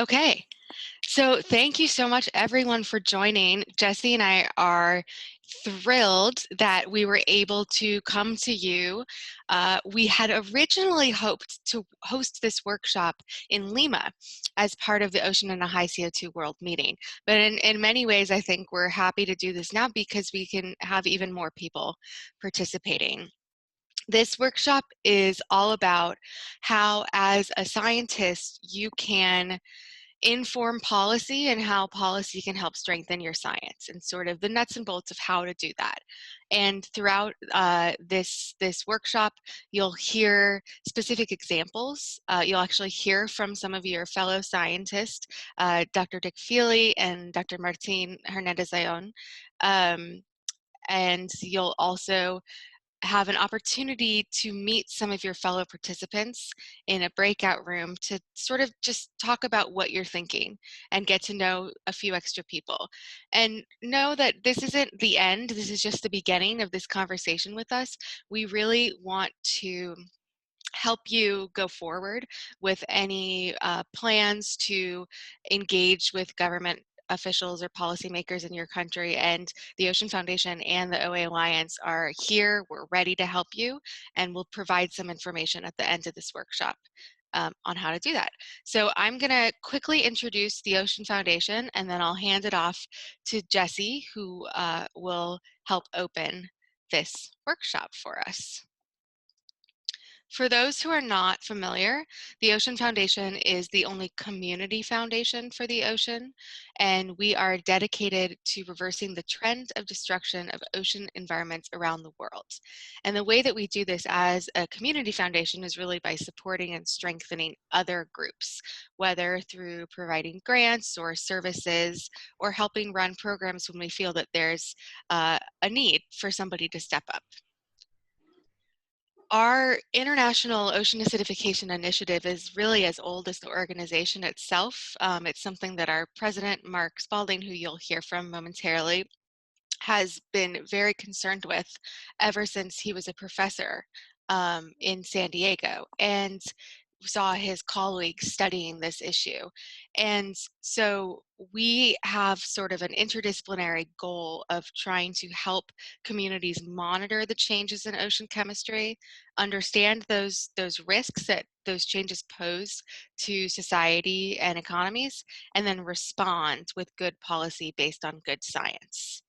Okay, so thank you so much, everyone, for joining. Jesse and I are thrilled that we were able to come to you. We had originally hoped to host this workshop in Lima as part of the Ocean and a High CO2 World Meeting. But in many ways, I think we're happy to do this now because we can have even more people participating. This workshop is all about how, as a scientist, you can inform policy and how policy can help strengthen your science and sort of the nuts and bolts of how to do that. And throughout this workshop, you'll hear specific examples. You'll actually hear from some of your fellow scientists, Dr. Dick Feely and Dr. Martin Hernandez-Ayon. And you'll also have an opportunity to meet some of your fellow participants in a breakout room to sort of just talk about what you're thinking and get to know a few extra people. And know that this isn't the end, this is just the beginning of this conversation with us. We really want to help you go forward with any plans to engage with government officials or policymakers in your country. And the Ocean Foundation and the OA Alliance are here. We're ready to help you, and we'll provide some information at the end of this workshop on how to do that. So I'm going to quickly introduce the Ocean Foundation, and then I'll hand it off to Jesse, who will help open this workshop for us. For those who are not familiar, the Ocean Foundation is the only community foundation for the ocean, and we are dedicated to reversing the trend of destruction of ocean environments around the world. And the way that we do this as a community foundation is really by supporting and strengthening other groups, whether through providing grants or services or helping run programs when we feel that there's a need for somebody to step up. Our International Ocean Acidification Initiative is really as old as the organization itself. It's something that our president, Mark Spalding, who you'll hear from momentarily, has been very concerned with ever since he was a professor in San Diego and saw his colleagues studying this issue. And so we have sort of an interdisciplinary goal of trying to help communities monitor the changes in ocean chemistry, understand those risks that those changes pose to society and economies, and then respond with good policy based on good science.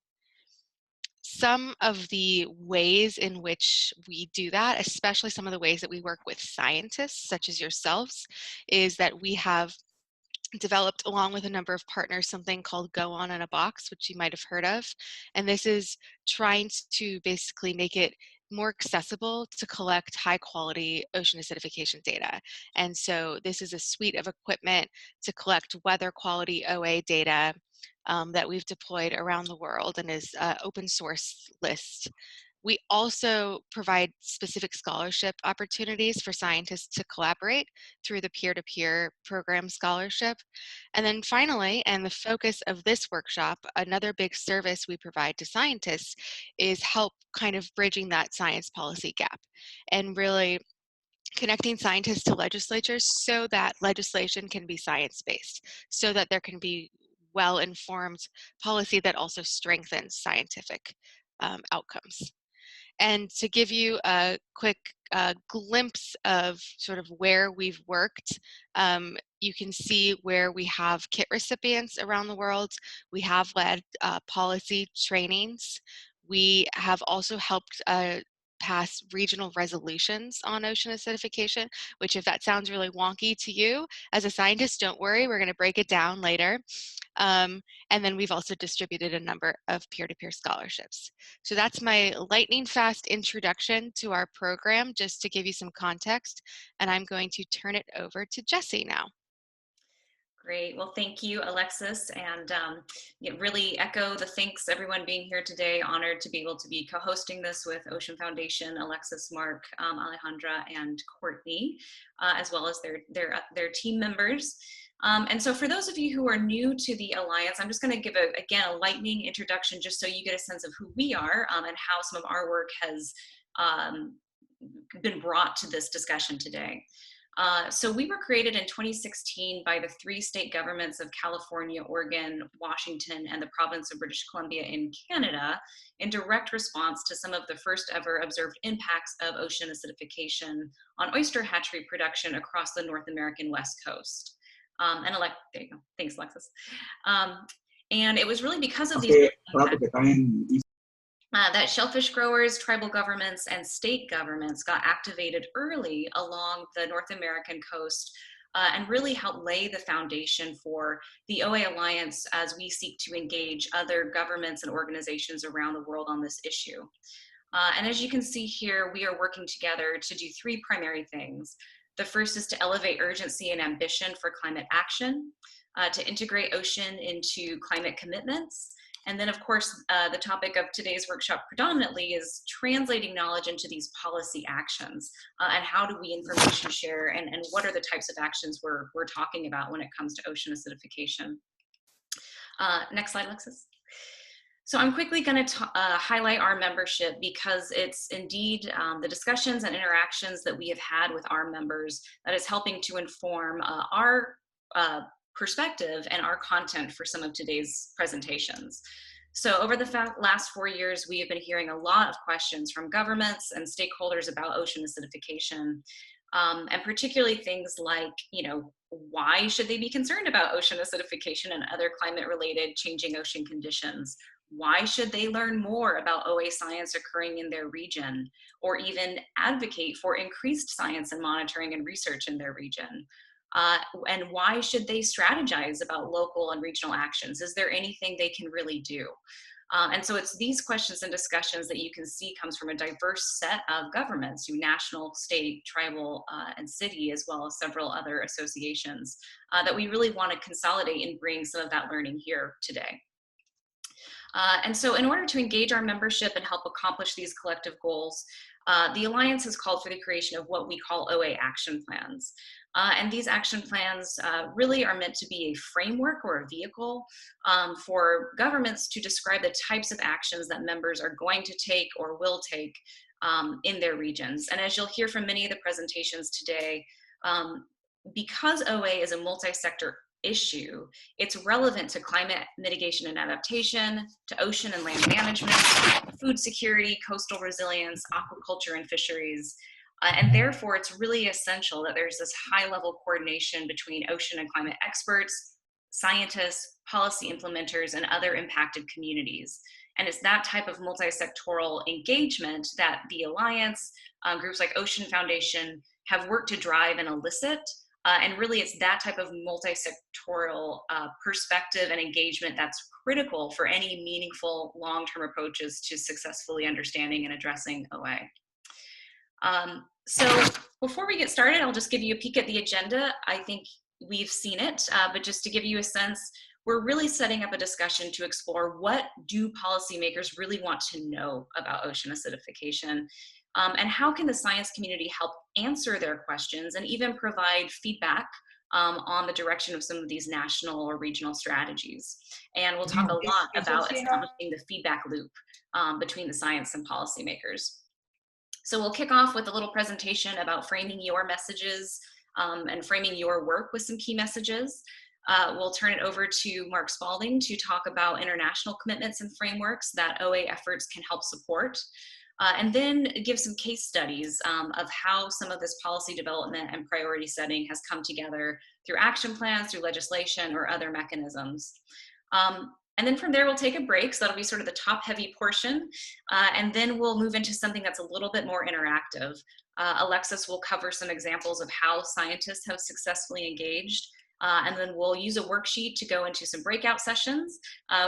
Some of the ways in which we do that, especially some of the ways that we work with scientists such as yourselves, is that we have developed, along with a number of partners, something called Go On in a Box, which you might have heard of. And this is trying to basically make it more accessible to collect high quality ocean acidification data. And so this is a suite of equipment to collect weather quality OA data that we've deployed around the world and is open source list. We also provide specific scholarship opportunities for scientists to collaborate through the peer-to-peer program scholarship. And then finally, and the focus of this workshop, another big service we provide to scientists is help kind of bridging that science policy gap and really connecting scientists to legislatures so that legislation can be science-based, so that there can be well-informed policy that also strengthens scientific outcomes. And to give you a quick glimpse of sort of where we've worked, you can see where we have kit recipients around the world. We have led policy trainings. We have also helped pass regional resolutions on ocean acidification, which, if that sounds really wonky to you as a scientist, don't worry, we're going to break it down later. And then we've also distributed a number of peer-to-peer scholarships. So that's my lightning fast introduction to our program, just to give you some context. And I'm going to turn it over to Jesse now. Great. Well, thank you, Alexis, and really echo the thanks everyone being here today. Honored to be able to be co-hosting this with Ocean Foundation, Alexis, Mark, Alejandra, and Courtney, as well as their team members. And so for those of you who are new to the Alliance, I'm just going to give, again, a lightning introduction just so you get a sense of who we are and how some of our work has been brought to this discussion today. So we were created in 2016 by the 3 state governments of California, Oregon, Washington, and the province of British Columbia in Canada in direct response to some of the first ever observed impacts of ocean acidification on oyster hatchery production across the North American West Coast. There you go. Thanks, Alexis. And it was really because of these impacts that shellfish growers, tribal governments, and state governments got activated early along the North American coast and really helped lay the foundation for the OA Alliance as we seek to engage other governments and organizations around the world on this issue. And as you can see here, we are working together to do 3 primary things. The first is to elevate urgency and ambition for climate action, to integrate ocean into climate commitments, and then, of course, the topic of today's workshop predominantly is translating knowledge into these policy actions, and how do we information share, and what are the types of actions we're talking about when it comes to ocean acidification. Next slide, Alexis. So I'm quickly going to highlight our membership because it's indeed the discussions and interactions that we have had with our members that is helping to inform our perspective and our content for some of today's presentations. So over the last 4 years, we have been hearing a lot of questions from governments and stakeholders about ocean acidification, and particularly things like, why should they be concerned about ocean acidification and other climate-related changing ocean conditions? Why should they learn more about OA science occurring in their region, or even advocate for increased science and monitoring and research in their region? And why should they strategize about local and regional actions? Is there anything they can really do? And so it's these questions and discussions that you can see comes from a diverse set of governments, national, state, tribal, and city, as well as several other associations that we really want to consolidate and bring some of that learning here today. And so in order to engage our membership and help accomplish these collective goals, the Alliance has called for the creation of what we call OA action plans. And these action plans really are meant to be a framework or a vehicle for governments to describe the types of actions that members are going to take or will take in their regions. And as you'll hear from many of the presentations today, because OA is a multi-sector issue, it's relevant to climate mitigation and adaptation, to ocean and land management, food security, coastal resilience, aquaculture, and fisheries. And therefore, it's really essential that there's this high-level coordination between ocean and climate experts, scientists, policy implementers, and other impacted communities. And it's that type of multi-sectoral engagement that the Alliance, groups like Ocean Foundation, have worked to drive and elicit. And really, it's that type of multi-sectoral perspective and engagement that's critical for any meaningful long-term approaches to successfully understanding and addressing OA. So before we get started, I'll just give you a peek at the agenda. I think we've seen it, but just to give you a sense, we're really setting up a discussion to explore what do policymakers really want to know about ocean acidification, and how can the science community help answer their questions and even provide feedback on the direction of some of these national or regional strategies. And we'll talk a lot about establishing the feedback loop between the science and policymakers. So we'll kick off with a little presentation about framing your messages and framing your work with some key messages. We'll turn it over to Mark Spalding to talk about international commitments and frameworks that OA efforts can help support. And then give some case studies of how some of this policy development and priority setting has come together through action plans, through legislation, or other mechanisms. And then from there, we'll take a break. So that'll be sort of the top heavy portion. And then we'll move into something that's a little bit more interactive. Alexis will cover some examples of how scientists have successfully engaged. And then we'll use a worksheet to go into some breakout sessions.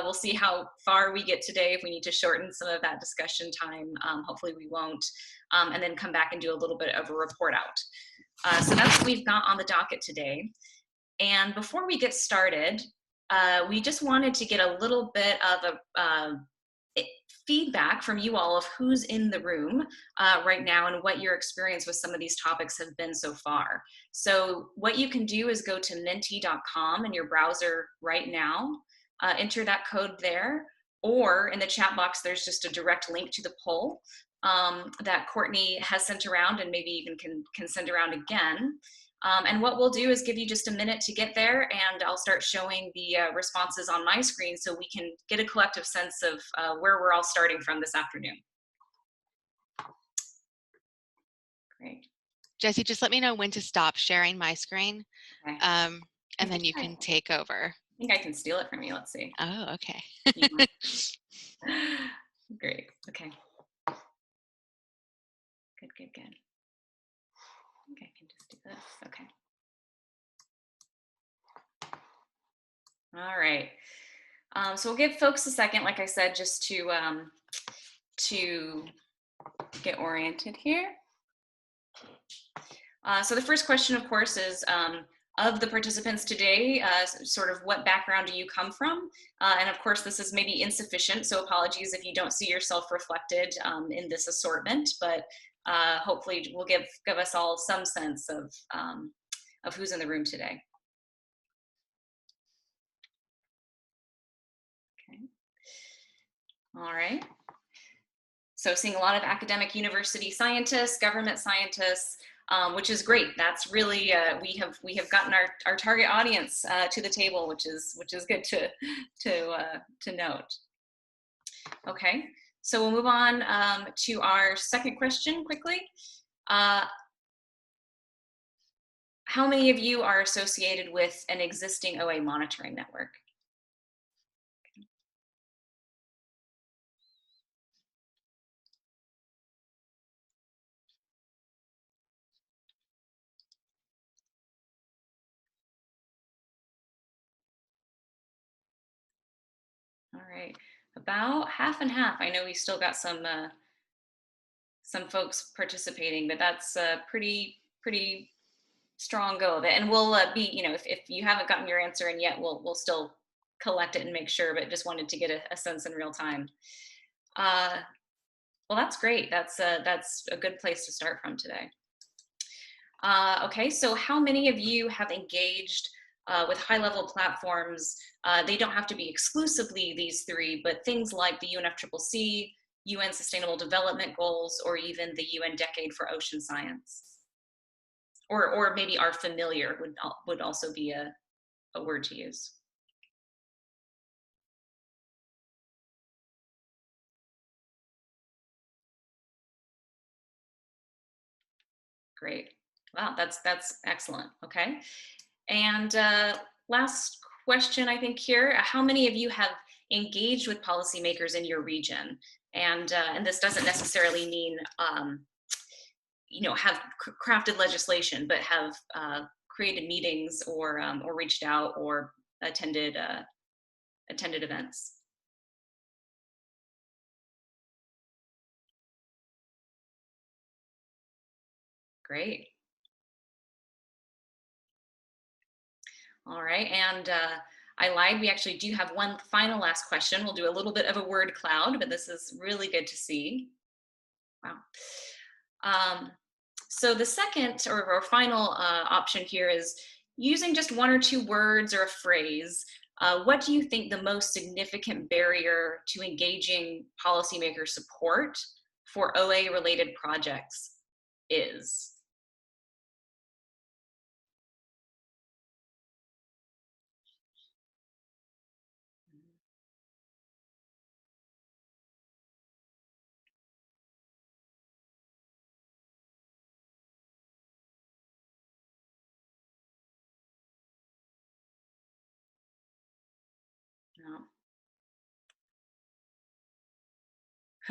We'll see how far we get today, if we need to shorten some of that discussion time. Hopefully we won't. And then come back and do a little bit of a report out. So that's what we've got on the docket today. And before we get started, we just wanted to get a little bit of a feedback from you all of who's in the room right now and what your experience with some of these topics have been so far. So what you can do is go to menti.com in your browser right now, enter that code there, or in the chat box, there's just a direct link to the poll that Courtney has sent around and maybe even can send around again. And what we'll do is give you just a minute to get there, and I'll start showing the responses on my screen so we can get a collective sense of where we're all starting from this afternoon. Great. Jesse, just let me know when to stop sharing my screen, Okay. and then you can take over. I think I can steal it from you. Let's see. Oh, okay. Great. Okay. Good, good, good. I think I can just do this. Okay. All right. So we'll give folks a second, like I said, just to get oriented here. So the first question, of course, is of the participants today, sort of what background do you come from? And of course, this is maybe insufficient, so apologies if you don't see yourself reflected in this assortment, but hopefully will give us all some sense of who's in the room today. Okay. All right. So seeing a lot of academic university scientists, government scientists, which is great. That's really we have gotten our target audience to the table, which is good to note. Okay, so we'll move on to our second question quickly. How many of you are associated with an existing OA monitoring network? All right, about half and half. I know we still got some folks participating, but that's pretty strong go of it. And we'll be, you know, if you haven't gotten your answer in yet, we'll still collect it and make sure, but just wanted to get a sense in real time. Well, that's great. That's a good place to start from today. Okay, so how many of you have engaged with high-level platforms? They don't have to be exclusively these three, but things like the UNFCCC, UN Sustainable Development Goals, or even the UN Decade for Ocean Science. Or maybe are familiar would also be a word to use. Great. Wow, that's excellent. Okay. And last question, I think here, how many of you have engaged with policymakers in your region? And this doesn't necessarily mean, you know, have crafted legislation, but have created meetings or reached out or attended events. Great. All right, and I lied. We actually do have one final last question. We'll do a little bit of a word cloud, but this is really good to see. Wow. So the second or final option here is using just one or two words or a phrase. What do you think the most significant barrier to engaging policymaker support for OA-related projects is?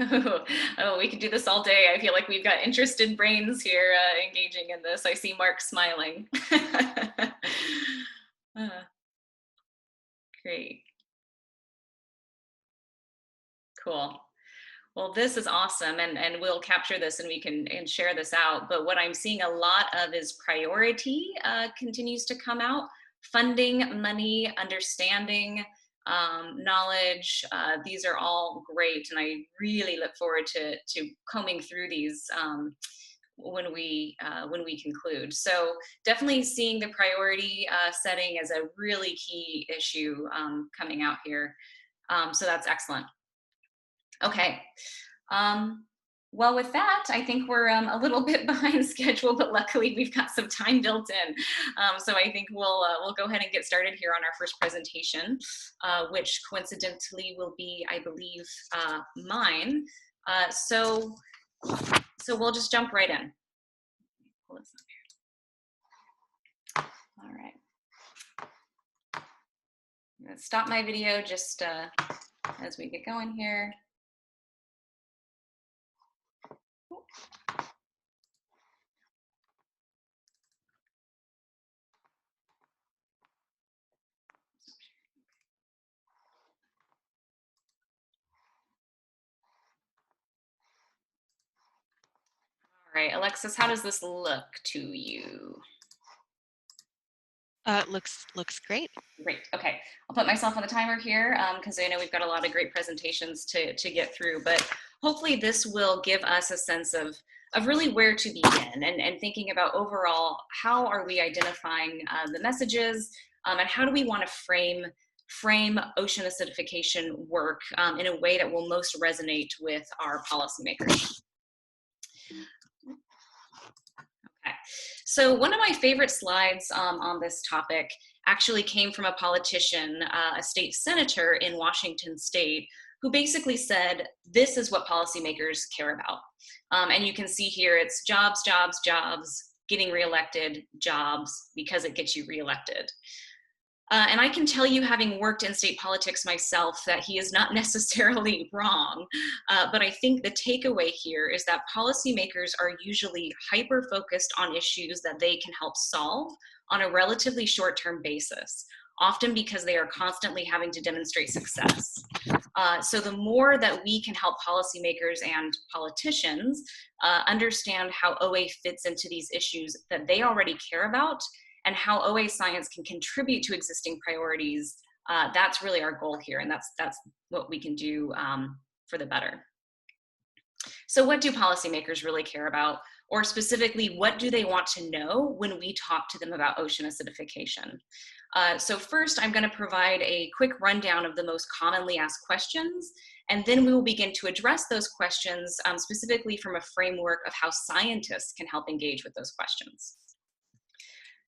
No. Oh, we could do this all day. I feel like we've got interested brains here engaging in this. I see Mark smiling. Uh, Great. Cool. Well, this is awesome, and we'll capture this and we can share this out. But what I'm seeing a lot of is priority continues to come out. Funding, money, understanding, knowledge. These are all great, and I really look forward to combing through these when we conclude. So definitely seeing the priority setting as a really key issue coming out here. So that's excellent. Okay. Well, with that, I think we're a little bit behind schedule, but luckily we've got some time built in. So I think we'll go ahead and get started here on our first presentation, which coincidentally will be, I believe, mine. So we'll just jump right in. Pull this up here. All right. I'm gonna stop my video just as we get going here. All right, Alexis, how does this look to you? Looks great. Great. Okay, I'll put myself on the timer here because I know we've got a lot of great presentations to get through, but hopefully this will give us a sense of really where to begin and thinking about overall, how are we identifying the messages and how do we want to frame ocean acidification work in a way that will most resonate with our policymakers. Okay. So one of my favorite slides on this topic actually came from a politician, a state senator in Washington state, who basically said, this is what policymakers care about. And you can see here, it's jobs, jobs, jobs, getting reelected, jobs, because it gets you reelected. And I can tell you, having worked in state politics myself, that he is not necessarily wrong. But I think the takeaway here is that policymakers are usually hyper-focused on issues that they can help solve on a relatively short-term basis, often because they are constantly having to demonstrate success. So the more that we can help policymakers and politicians understand how OA fits into these issues that they already care about, and how OA science can contribute to existing priorities, that's really our goal here, and that's what we can do for the better. So what do policymakers really care about? Or specifically, what do they want to know when we talk to them about ocean acidification? So first, I'm going to provide a quick rundown of the most commonly asked questions, and then we will begin to address those questions specifically from a framework of how scientists can help engage with those questions.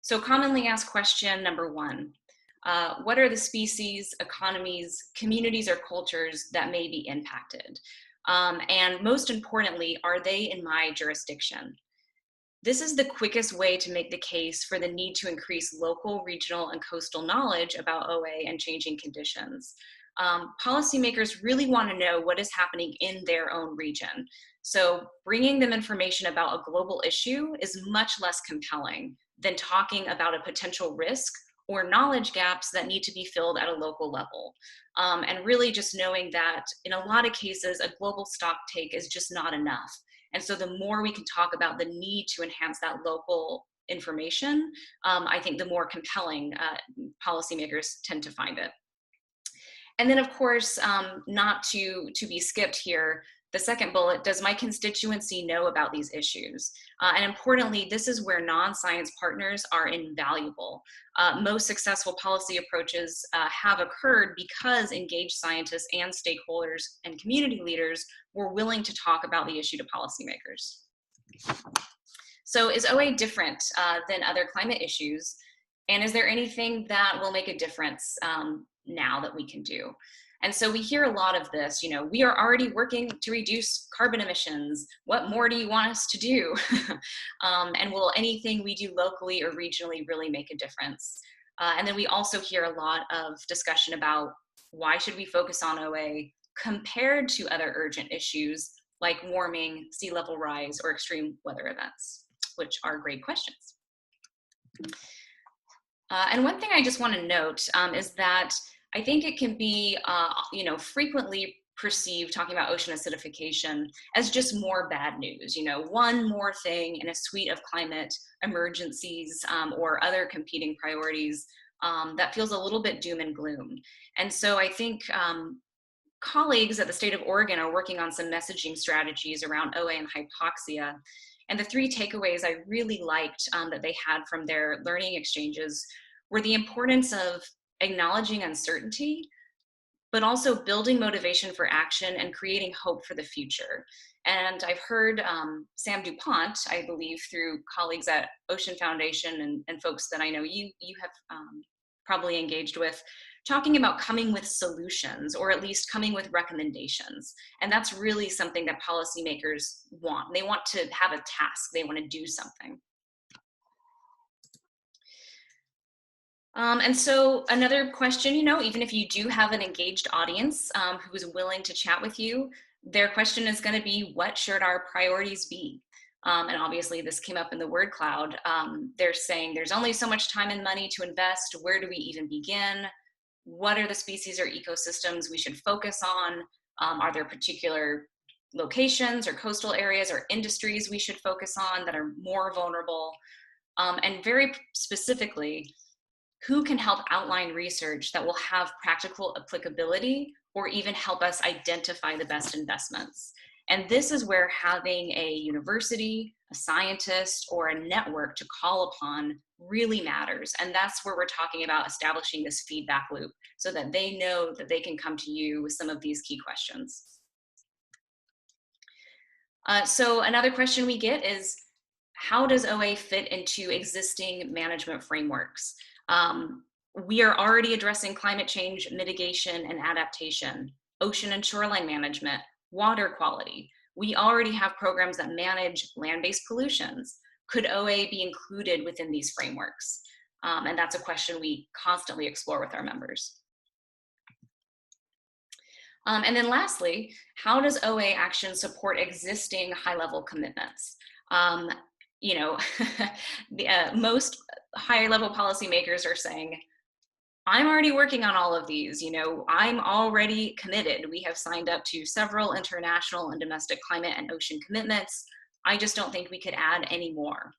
So commonly asked question number one, what are the species, economies, communities, or cultures that may be impacted? And most importantly, are they in my jurisdiction? This is the quickest way to make the case for the need to increase local, regional, and coastal knowledge about OA and changing conditions. Policymakers really want to know what is happening in their own region. So bringing them information about a global issue is much less compelling than talking about a potential risk or knowledge gaps that need to be filled at a local level. And really just knowing that in a lot of cases, a global stock take is just not enough. And so the more we can talk about the need to enhance that local information, I think the more compelling policymakers tend to find it. And then of course, not to be skipped here, the second bullet, does my constituency know about these issues? And importantly, this is where non-science partners are invaluable. Most successful policy approaches have occurred because engaged scientists and stakeholders and community leaders were willing to talk about the issue to policymakers. So is OA different than other climate issues? And is there anything that will make a difference now that we can do? And so we hear a lot of this, you know, we are already working to reduce carbon emissions. What more do you want us to do? And will anything we do locally or regionally really make a difference? And then we also hear a lot of discussion about why should we focus on OA compared to other urgent issues like warming, sea level rise, or extreme weather events, which are great questions. And one thing I just want to note is that I think it can be, you know, frequently perceived, talking about ocean acidification, as just more bad news. You know, one more thing in a suite of climate emergencies or other competing priorities that feels a little bit doom and gloom. And so I think colleagues at the state of Oregon are working on some messaging strategies around OA and hypoxia. And the three takeaways I really liked that they had from their learning exchanges were the importance of acknowledging uncertainty, but also building motivation for action and creating hope for the future. And I've heard Sam DuPont, I believe, through colleagues at Ocean Foundation and folks that I know you have probably engaged with, talking about coming with solutions, or at least coming with recommendations. And that's really something that policymakers want. They want to have a task, they want to do something. And so another question, even if you do have an engaged audience who is willing to chat with you, their question is going to be, what should our priorities be? And obviously this came up in the word cloud. They're saying there's only so much time and money to invest. Where do we even begin? What are the species or ecosystems we should focus on? Are there particular locations or coastal areas or industries we should focus on that are more vulnerable? And very specifically, who can help outline research that will have practical applicability or even help us identify the best investments? And this is where having a university, a scientist, or a network to call upon really matters. And that's where we're talking about establishing this feedback loop so that they know that they can come to you with some of these key questions. So another question we get is, how does OA fit into existing management frameworks? We are already addressing climate change mitigation and adaptation, ocean and shoreline management, water quality. We already have programs that manage land-based pollutions. Could OA be included within these frameworks? And that's a question we constantly explore with our members. And then lastly, how does OA action support existing high-level commitments? Most high-level policymakers are saying, I'm already working on all of these, I'm already committed. We have signed up to several international and domestic climate and ocean commitments. I just don't think we could add any more.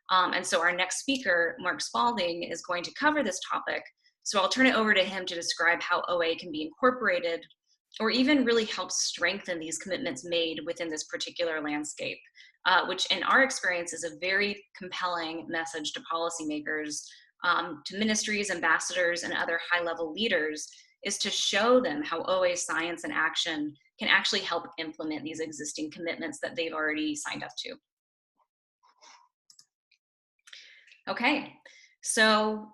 And so our next speaker, Mark Spalding, is going to cover this topic. So I'll turn it over to him to describe how OA can be incorporated or even really help strengthen these commitments made within this particular landscape, which in our experience is a very compelling message to policymakers, to ministries, ambassadors, and other high-level leaders, is to show them how OA science and action can actually help implement these existing commitments that they've already signed up to. Okay, so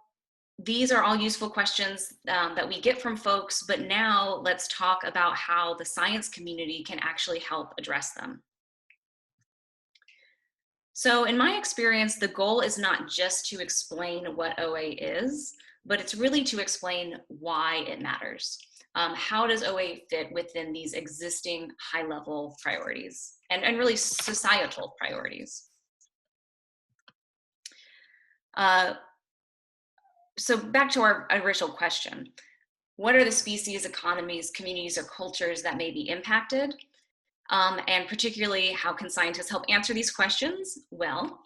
these are all useful questions that we get from folks, but now let's talk about how the science community can actually help address them. So in my experience, the goal is not just to explain what OA is, but it's really to explain why it matters. How does OA fit within these existing high-level priorities and really societal priorities? So back to our original question, what are the species, economies, communities, or cultures that may be impacted? And particularly, how can scientists help answer these questions? Well,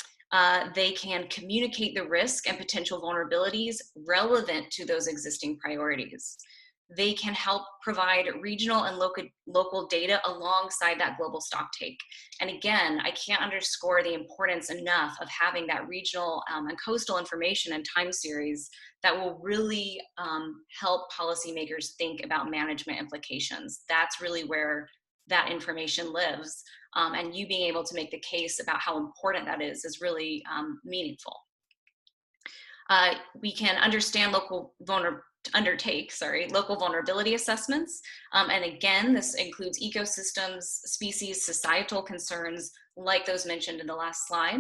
they can communicate the risk and potential vulnerabilities relevant to those existing priorities. They can help provide regional and local data alongside that global stocktake. And again, I can't underscore the importance enough of having that regional and coastal information and time series that will really help policymakers think about management implications. That's really where that information lives. And you being able to make the case about how important that is really meaningful. We can understand local vulnerability assessments. And again, this includes ecosystems, species, societal concerns, like those mentioned in the last slide.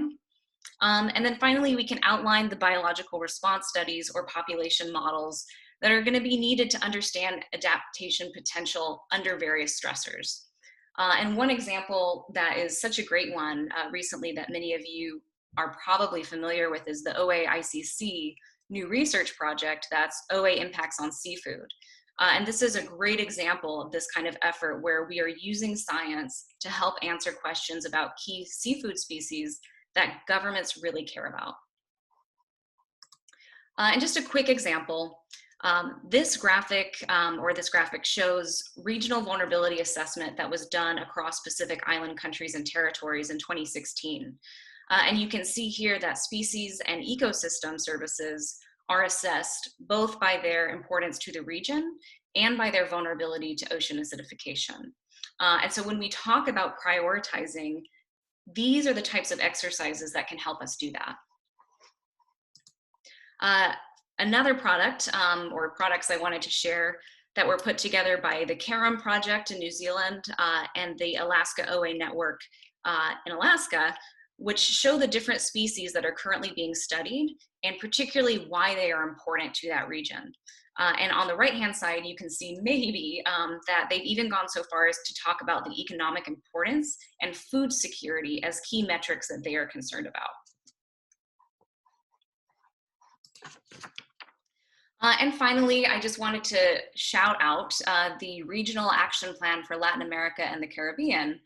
And then finally, we can outline the biological response studies or population models that are going to be needed to understand adaptation potential under various stressors. And one example that is such a great one recently that many of you are probably familiar with is the OA-ICC new research project that's OA impacts on seafood. And this is a great example of this kind of effort where we are using science to help answer questions about key seafood species that governments really care about. And just a quick example, this graphic shows regional vulnerability assessment that was done across Pacific Island countries and territories in 2016. And you can see here that species and ecosystem services are assessed both by their importance to the region and by their vulnerability to ocean acidification. And so when we talk about prioritizing, these are the types of exercises that can help us do that. Another product or products I wanted to share that were put together by the CARIM project in New Zealand and the Alaska OA network in Alaska, which show the different species that are currently being studied and particularly why they are important to that region. And on the right-hand side, you can see maybe that they've even gone so far as to talk about the economic importance and food security as key metrics that they are concerned about. And finally, I just wanted to shout out the Regional Action Plan for Latin America and the Caribbean,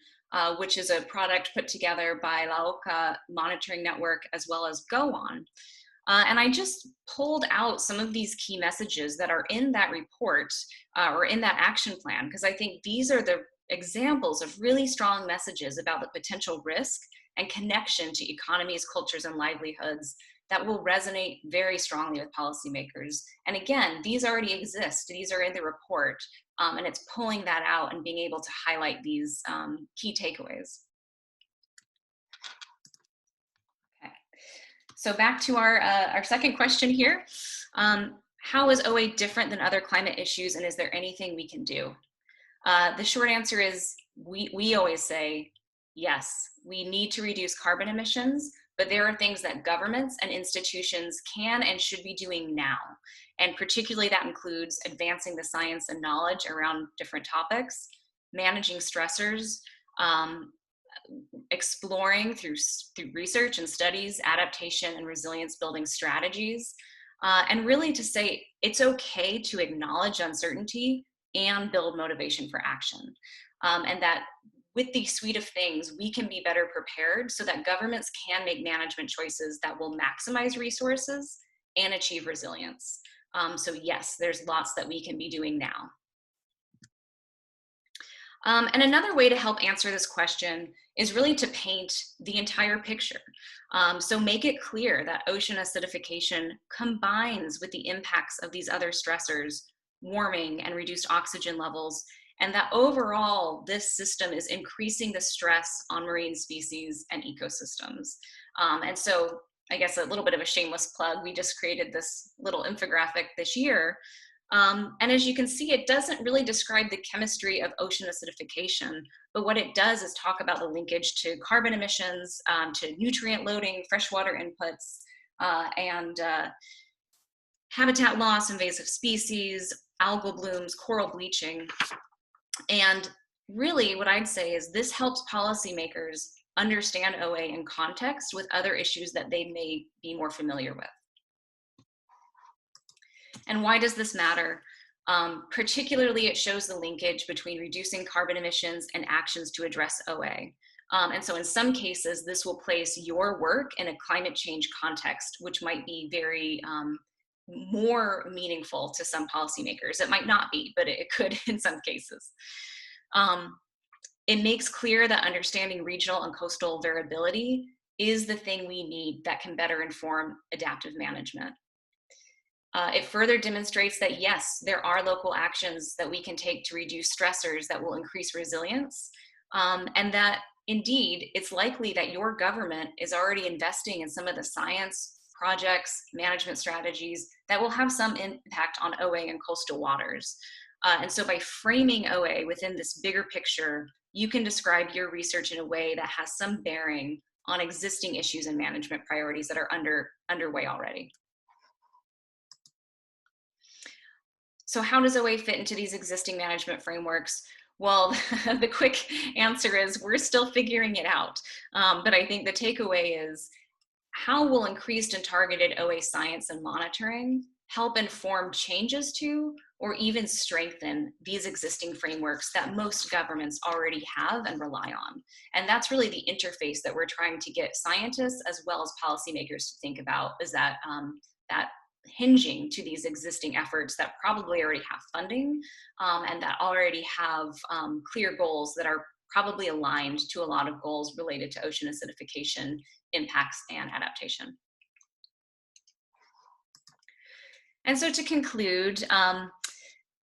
which is a product put together by LAOCA Monitoring Network as well as GoOn. And I just pulled out some of these key messages that are in that report or in that action plan, because I think these are the examples of really strong messages about the potential risk and connection to economies, cultures, and livelihoods that will resonate very strongly with policymakers. And again, these already exist. These are in the report, and it's pulling that out and being able to highlight these key takeaways. Okay. So back to our second question here. How is OA different than other climate issues, and is there anything we can do? The short answer is we always say, yes, we need to reduce carbon emissions, but there are things that governments and institutions can and should be doing now. And particularly that includes advancing the science and knowledge around different topics, managing stressors, exploring through research and studies, adaptation and resilience building strategies, and really to say it's okay to acknowledge uncertainty and build motivation for action. And that with the suite of things, we can be better prepared so that governments can make management choices that will maximize resources and achieve resilience. So yes, there's lots that we can be doing now. And another way to help answer this question is really to paint the entire picture. So make it clear that ocean acidification combines with the impacts of these other stressors, warming and reduced oxygen levels, and that overall this system is increasing the stress on marine species and ecosystems. And so I guess a little bit of a shameless plug, we just created this little infographic this year. And as you can see, it doesn't really describe the chemistry of ocean acidification, but what it does is talk about the linkage to carbon emissions, to nutrient loading, freshwater inputs, and habitat loss, invasive species, algal blooms, coral bleaching. And really what I'd say is this helps policymakers understand OA in context with other issues that they may be more familiar with. And why does this matter? Particularly, it shows the linkage between reducing carbon emissions and actions to address OA. And so in some cases, this will place your work in a climate change context, which might be very more meaningful to some policymakers. It might not be, but it could in some cases. It makes clear that understanding regional and coastal variability is the thing we need that can better inform adaptive management. It further demonstrates that yes, there are local actions that we can take to reduce stressors that will increase resilience, and that indeed it's likely that your government is already investing in some of the science, projects, management strategies that will have some impact on OA and coastal waters. And so by framing OA within this bigger picture, you can describe your research in a way that has some bearing on existing issues and management priorities that are underway already. So how does OA fit into these existing management frameworks? Well, the quick answer is we're still figuring it out. But I think the takeaway is how will increased and targeted OA science and monitoring help inform changes to or even strengthen these existing frameworks that most governments already have and rely on? And that's really the interface that we're trying to get scientists as well as policymakers to think about, is that that hinging to these existing efforts that probably already have funding and that already have clear goals that are probably aligned to a lot of goals related to ocean acidification impacts and adaptation. And so to conclude,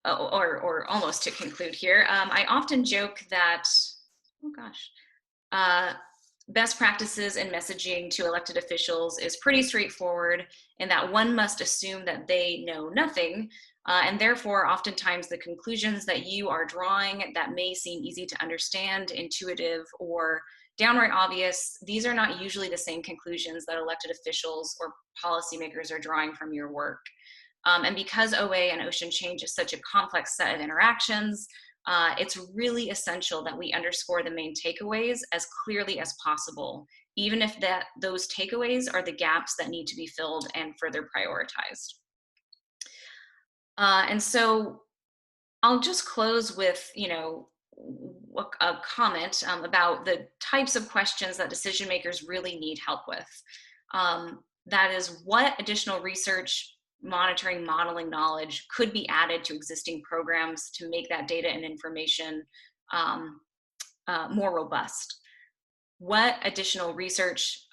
or almost to conclude here, I often joke that, oh gosh, uh, best practices in messaging to elected officials is pretty straightforward in that one must assume that they know nothing, and therefore oftentimes the conclusions that you are drawing that may seem easy to understand, intuitive, or downright obvious, these are not usually the same conclusions that elected officials or policymakers are drawing from your work. And because OA and ocean change is such a complex set of interactions, it's really essential that we underscore the main takeaways as clearly as possible, even if those takeaways are the gaps that need to be filled and further prioritized. And so I'll just close with, a comment about the types of questions that decision makers really need help with. That is, what additional research, monitoring, modeling knowledge could be added to existing programs to make that data and information um, more robust? What additional research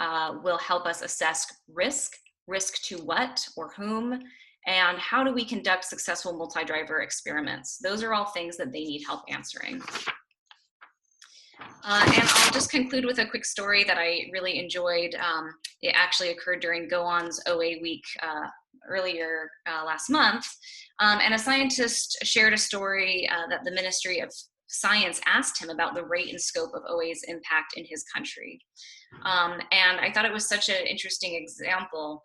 will help us assess risk to what or whom, and how do we conduct successful multi-driver experiments? Those are all things that they need help answering. And I'll just conclude with a quick story that I really enjoyed. It actually occurred during Go On's OA week earlier last month. And a scientist shared a story that the Ministry of Science asked him about the rate and scope of OA's impact in his country. And I thought it was such an interesting example.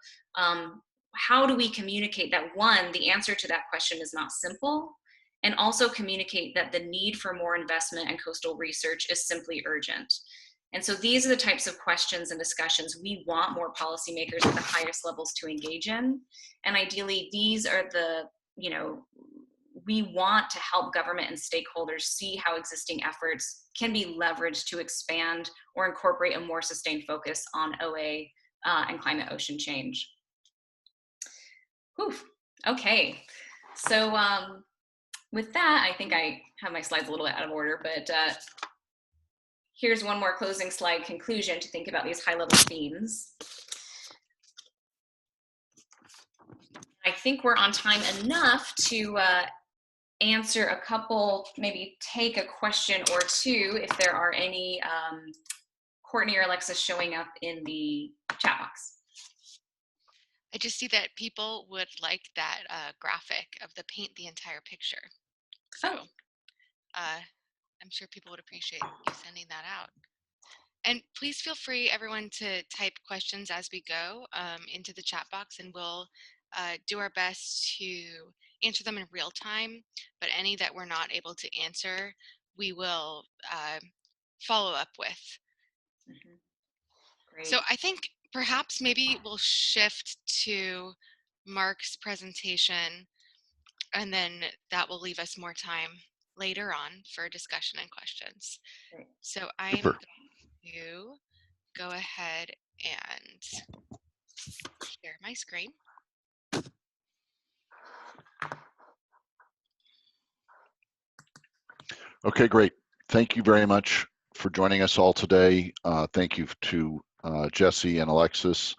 How do we communicate that, one, the answer to that question is not simple, and also communicate that the need for more investment in coastal research is simply urgent? And so these are the types of questions and discussions we want more policymakers at the highest levels to engage in. And ideally, these are the, we want to help government and stakeholders see how existing efforts can be leveraged to expand or incorporate a more sustained focus on OA and climate ocean change. Whew. Okay, so with that, I think I have my slides a little bit out of order, but here's one more closing slide conclusion to think about these high-level themes. I think we're on time enough to answer a couple, maybe take a question or two if there are any. Courtney or Alexis showing up in the chat box. I just see that people would like that graphic of the paint the entire picture. So I'm sure people would appreciate you sending that out. And please feel free, everyone, to type questions as we go into the chat box, and we'll do our best to answer them in real time. But any that we're not able to answer, we will follow up with. Mm-hmm. Great. So I think perhaps maybe we'll shift to Mark's presentation, and then that will leave us more time later on for discussion and questions. Great. So I'm going to go ahead and share my screen. Okay, great. Thank you very much for joining us all today. Thank you to Jesse and Alexis,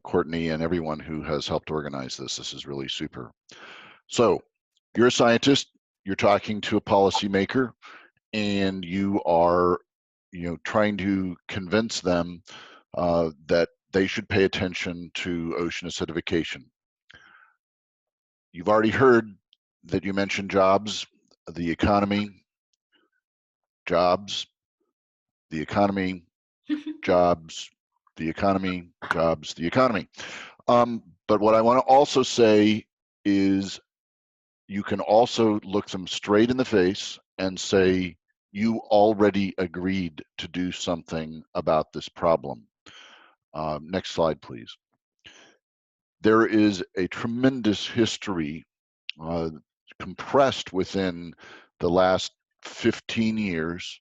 Courtney, and everyone who has helped organize this. This is really super. So you're a scientist, you're talking to a policymaker, and you are trying to convince them that they should pay attention to ocean acidification. You've already heard that you mentioned jobs, the economy, jobs, the economy, jobs, the economy, jobs, the economy. But what I want to also say is you can also look them straight in the face and say, you already agreed to do something about this problem. Next slide, please. There is a tremendous history compressed within the last 15 years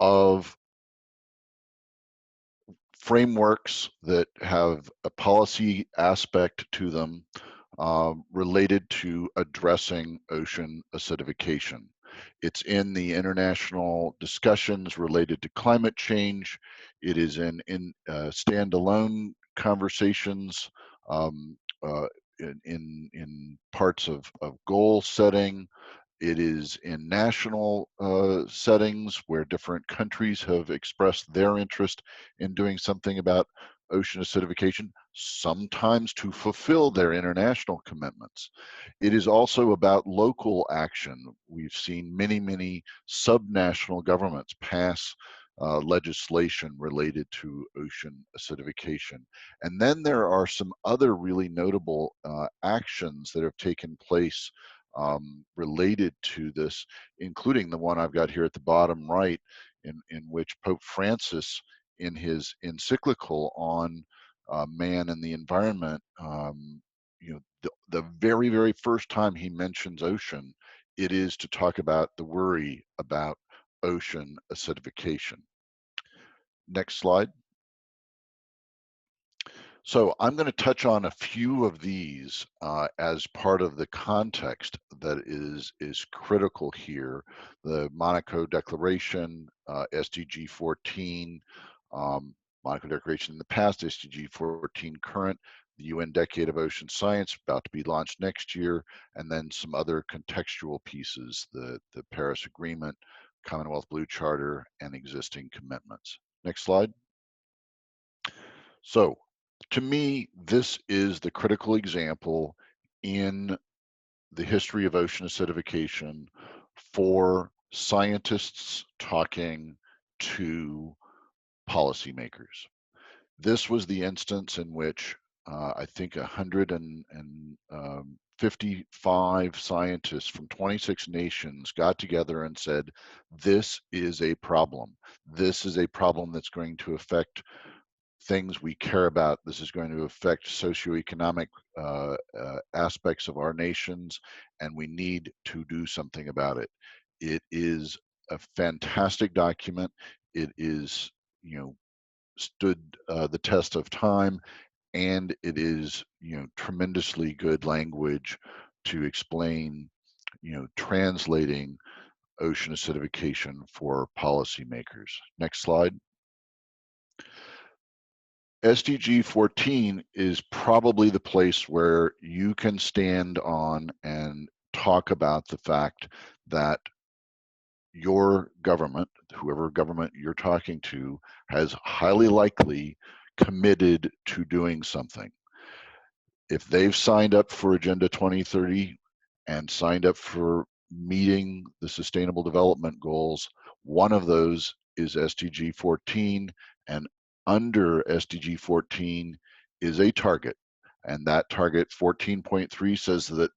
of frameworks that have a policy aspect to them related to addressing ocean acidification. It's in the international discussions related to climate change. It is in standalone conversations in parts of goal setting. It is in national settings where different countries have expressed their interest in doing something about ocean acidification, sometimes to fulfill their international commitments. It is also about local action. We've seen many subnational governments pass legislation related to ocean acidification. And then there are some other really notable actions that have taken place related to this, including the one I've got here at the bottom right, in which Pope Francis, in his encyclical on man and the environment, the very first time he mentions ocean, it is to talk about the worry about ocean acidification. Next slide. So I'm going to touch on a few of these as part of the context that is critical here. The Monaco Declaration, SDG 14, Monaco Declaration in the past, SDG 14 current, the UN Decade of Ocean Science about to be launched next year, and then some other contextual pieces, the Paris Agreement, Commonwealth Blue Charter, and existing commitments. Next slide. So, to me, this is the critical example in the history of ocean acidification for scientists talking to policymakers. This was the instance in which I think 155 scientists from 26 nations got together and said, this is a problem. This is a problem that's going to affect things we care about. This is going to affect socioeconomic aspects of our nations, and we need to do something about it. It is a fantastic document. It is, stood the test of time, and it is, tremendously good language to explain, translating ocean acidification for policymakers. Next slide. SDG 14 is probably the place where you can stand on and talk about the fact that your government, whoever government you're talking to, has highly likely committed to doing something. If they've signed up for Agenda 2030 and signed up for meeting the Sustainable Development Goals, one of those is SDG 14, and under SDG 14 is a target. And that target 14.3 says that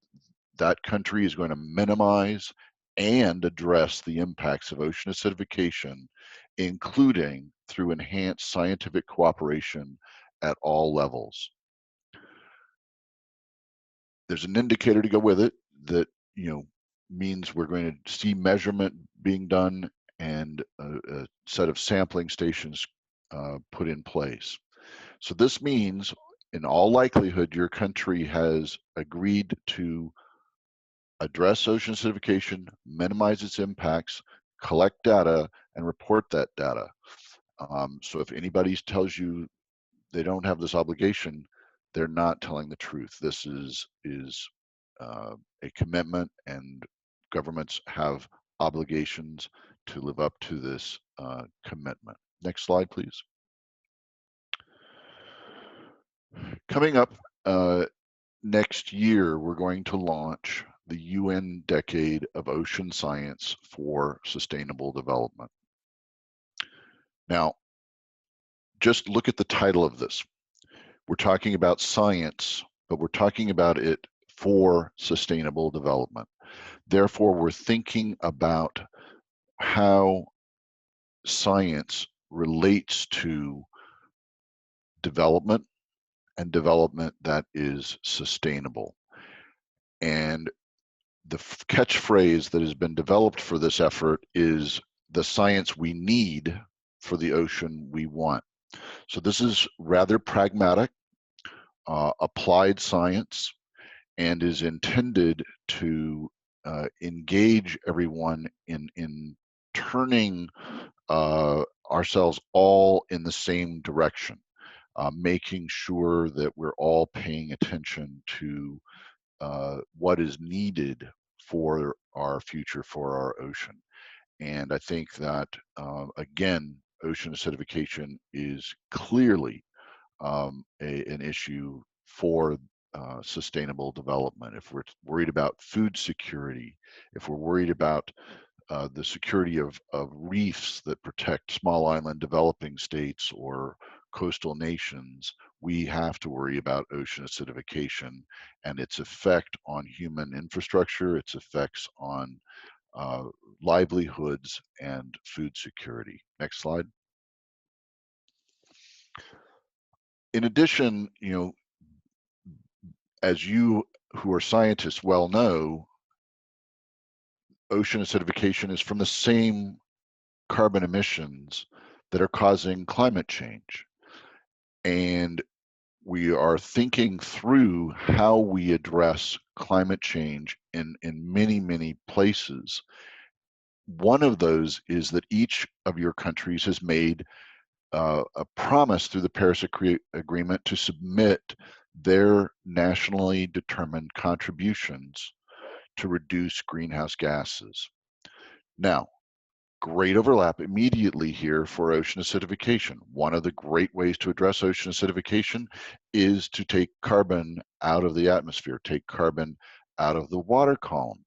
that country is going to minimize and address the impacts of ocean acidification, including through enhanced scientific cooperation at all levels. There's an indicator to go with it that means we're going to see measurement being done and a set of sampling stations put in place. So this means, in all likelihood, your country has agreed to address ocean acidification, minimize its impacts, collect data, and report that data. So if anybody tells you they don't have this obligation, they're not telling the truth. This is a commitment, and governments have obligations to live up to this commitment. Next slide, please. Coming up next year, we're going to launch the UN Decade of Ocean Science for Sustainable Development. Now, just look at the title of this. We're talking about science, but we're talking about it for sustainable development. Therefore, we're thinking about how science relates to development, and development that is sustainable. And the catchphrase that has been developed for this effort is the science we need for the ocean we want. So this is rather pragmatic, applied science, and is intended to engage everyone in turning ourselves all in the same direction. making sure that we're all paying attention to what is needed for our future, for our ocean. And I think that, again, ocean acidification is clearly an issue for sustainable development. If we're worried about food security, if we're worried about the security of reefs that protect small island developing states or coastal nations, we have to worry about ocean acidification and its effect on human infrastructure, its effects on uh, livelihoods and food security. Next slide. In addition, as you who are scientists well know, ocean acidification is from the same carbon emissions that are causing climate change. And we are thinking through how we address climate change in many, many places. One of those is that each of your countries has made a promise through the Paris Agreement to submit their nationally determined contributions to reduce greenhouse gases. Now, great overlap immediately here for ocean acidification. One of the great ways to address ocean acidification is to take carbon out of the atmosphere, take carbon out of the water column,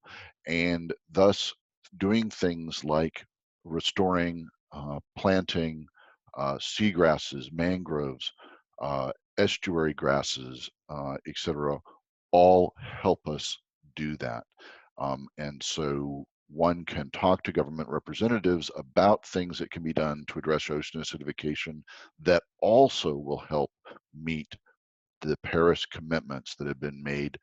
and thus doing things like restoring, planting seagrasses, mangroves, estuary grasses, etc., all help us do that. And so one can talk to government representatives about things that can be done to address ocean acidification that also will help meet the Paris commitments that have been made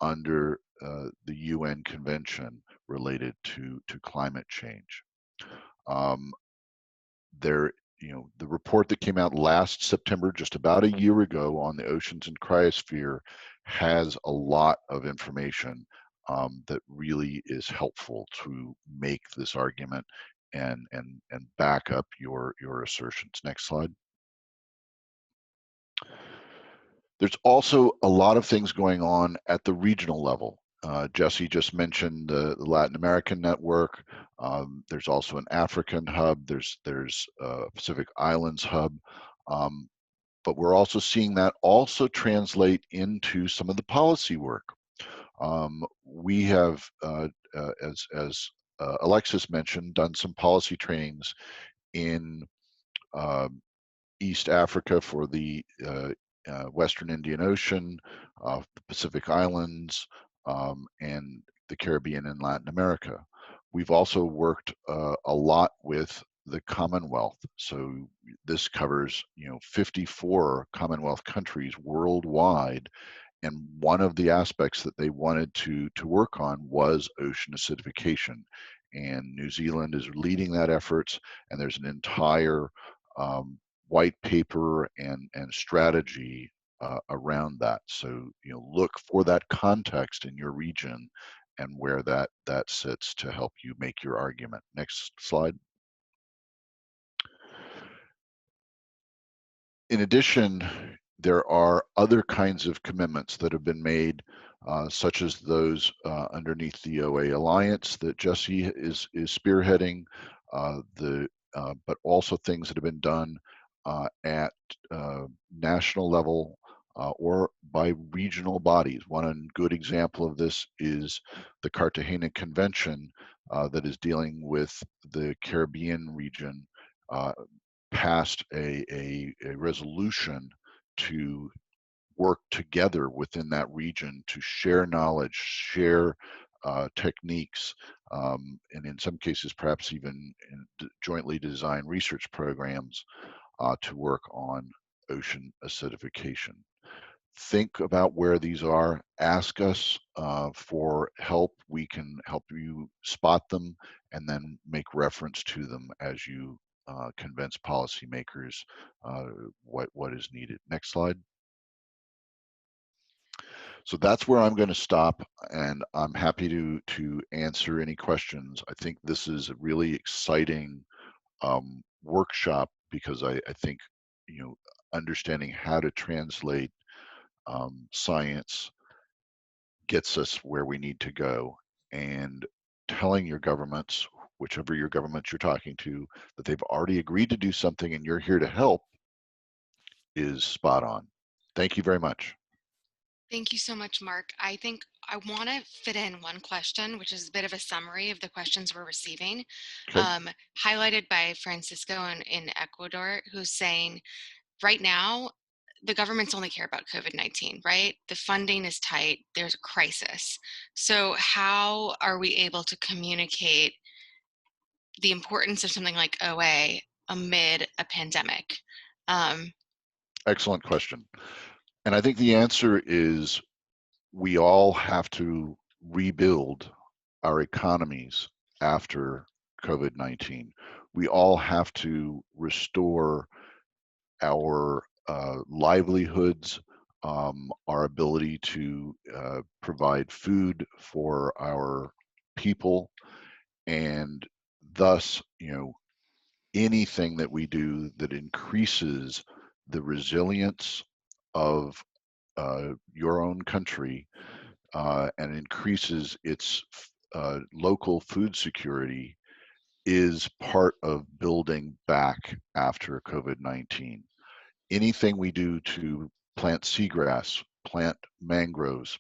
under the UN Convention related to climate change. Um, there, the report that came out last September, just about a year ago, on the oceans and cryosphere has a lot of information that really is helpful to make this argument and back up your assertions. Next slide. There's also a lot of things going on at the regional level. Jesse just mentioned the Latin American network. There's also an African hub. There's a Pacific Islands hub. But we're also seeing that also translate into some of the policy work. We have, as Alexis mentioned, done some policy trainings in East Africa for the Western Indian Ocean, the Pacific Islands, and the Caribbean and Latin America. We've also worked a lot with the Commonwealth. So this covers, 54 Commonwealth countries worldwide. And one of the aspects that they wanted to work on was ocean acidification. And New Zealand is leading that efforts, and there's an entire white paper and strategy around that. So look for that context in your region and where that sits to help you make your argument. Next slide. In addition, there are other kinds of commitments that have been made, such as those underneath the OA Alliance that Jesse is spearheading, but also things that have been done at national level or by regional bodies. One good example of this is the Cartagena Convention that is dealing with the Caribbean region, passed a resolution to work together within that region to share knowledge, share techniques, and in some cases perhaps even jointly design research programs to work on ocean acidification. Think about where these are, ask us for help. We can help you spot them and then make reference to them as you convince policymakers what is needed. Next slide. So that's where I'm going to stop, and I'm happy to answer any questions. I think this is a really exciting workshop because I think understanding how to translate science gets us where we need to go. And telling your governments, whichever your government you're talking to, that they've already agreed to do something and you're here to help is spot on. Thank you very much. Thank you so much, Mark. I think I want to fit in one question, which is a bit of a summary of the questions we're receiving, Okay. highlighted by Francisco in Ecuador, who's saying, right now, the governments only care about COVID-19, right? The funding is tight, there's a crisis. So how are we able to communicate the importance of something like OA amid a pandemic? Excellent question. And I think the answer is we all have to rebuild our economies after COVID-19. We all have to restore our livelihoods, our ability to provide food for our people, and thus, anything that we do that increases the resilience of your own country and increases its local food security is part of building back after COVID-19. Anything we do to plant seagrass, plant mangroves,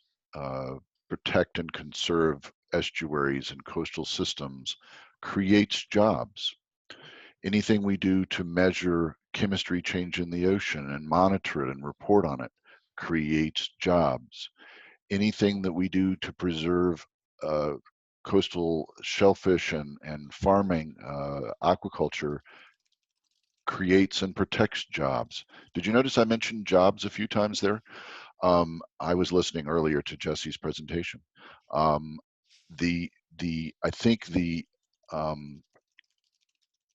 protect and conserve estuaries and coastal systems creates jobs. Anything we do to measure chemistry change in the ocean and monitor it and report on it creates jobs. Anything that we do to preserve coastal shellfish and farming, aquaculture, creates and protects jobs. Did you notice I mentioned jobs a few times there? I was listening earlier to Jesse's presentation. Um, I think um,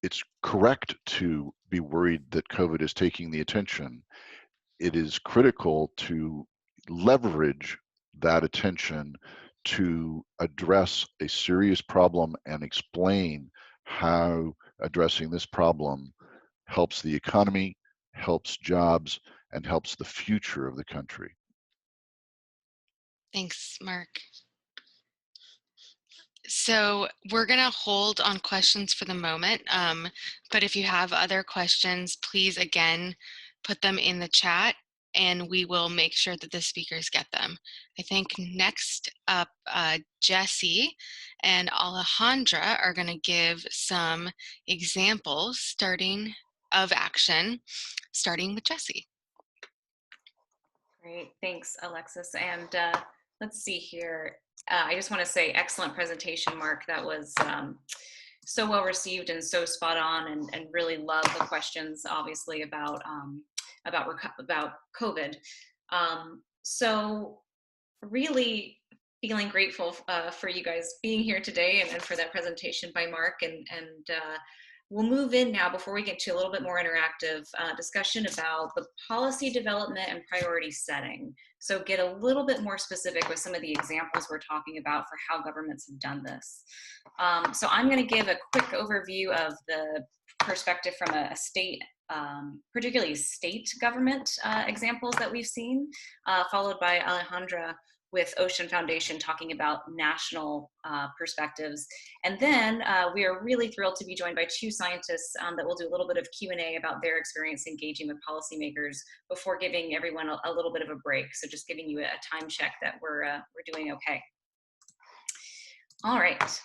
it's correct to be worried that COVID is taking the attention. It is critical to leverage that attention to address a serious problem and explain how addressing this problem helps the economy, helps jobs, and helps the future of the country. Thanks, Mark. So we're going to hold on questions for the moment, but if you have other questions, please again put them in the chat and we will make sure that the speakers get them. I think next up, Jesse and Alejandra are going to give some examples of action, starting with Jesse. Great, thanks, Alexis. And let's see here. I just want to say excellent presentation, Mark. That was so well received and so spot on, and really love the questions, obviously, about COVID. So really feeling grateful for you guys being here today and for that presentation by Mark. And we'll move in now, before we get to a little bit more interactive discussion about the policy development and priority setting. So get a little bit more specific with some of the examples we're talking about for how governments have done this. So I'm going to give a quick overview of the perspective from a state, particularly state government examples that we've seen, followed by Alejandra with Ocean Foundation talking about national perspectives. And then we are really thrilled to be joined by two scientists that will do a little bit of Q&A about their experience engaging with policymakers before giving everyone a little bit of a break. So just giving you a time check that we're doing okay. All right.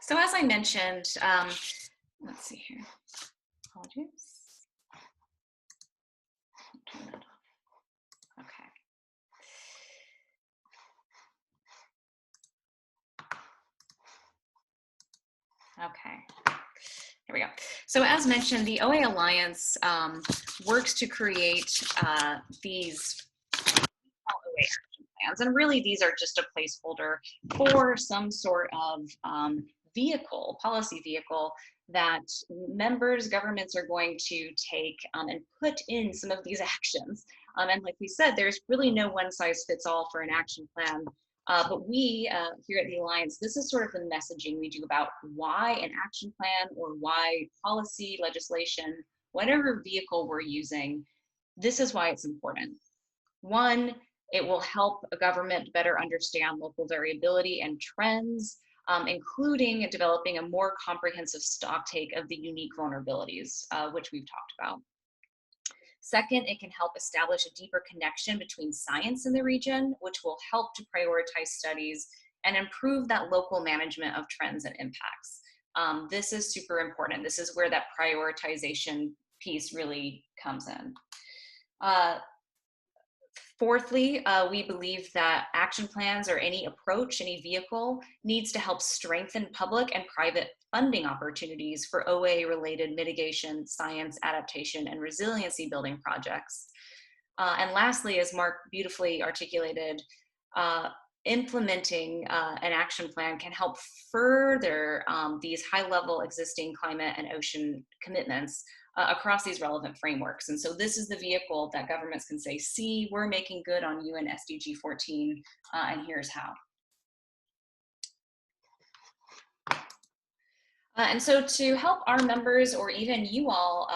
So as I mentioned, let's see here, apologies. Turn that off. Okay, here we go. So as mentioned, the OA Alliance works to create these OA action plans. And really, these are just a placeholder for some sort of policy vehicle that members, governments are going to take and put in some of these actions. And like we said, there's really no one size fits all for an action plan. But we here at the Alliance, this is sort of the messaging we do about why an action plan or why policy, legislation, whatever vehicle we're using, this is why it's important. One, it will help a government better understand local variability and trends, including developing a more comprehensive stocktake of the unique vulnerabilities, which we've talked about. Second, it can help establish a deeper connection between science in the region, which will help to prioritize studies and improve that local management of trends and impacts. This is super important. This is where that prioritization piece really comes in. Fourthly, we believe that action plans or any approach, any vehicle needs to help strengthen public and private funding opportunities for OA-related mitigation, science, adaptation, and resiliency building projects. And lastly, as Mark beautifully articulated, implementing an action plan can help further these high-level existing climate and ocean commitments across these relevant frameworks. And so this is the vehicle that governments can say, see, we're making good on UN SDG 14, and here's how. And so to help our members or even you all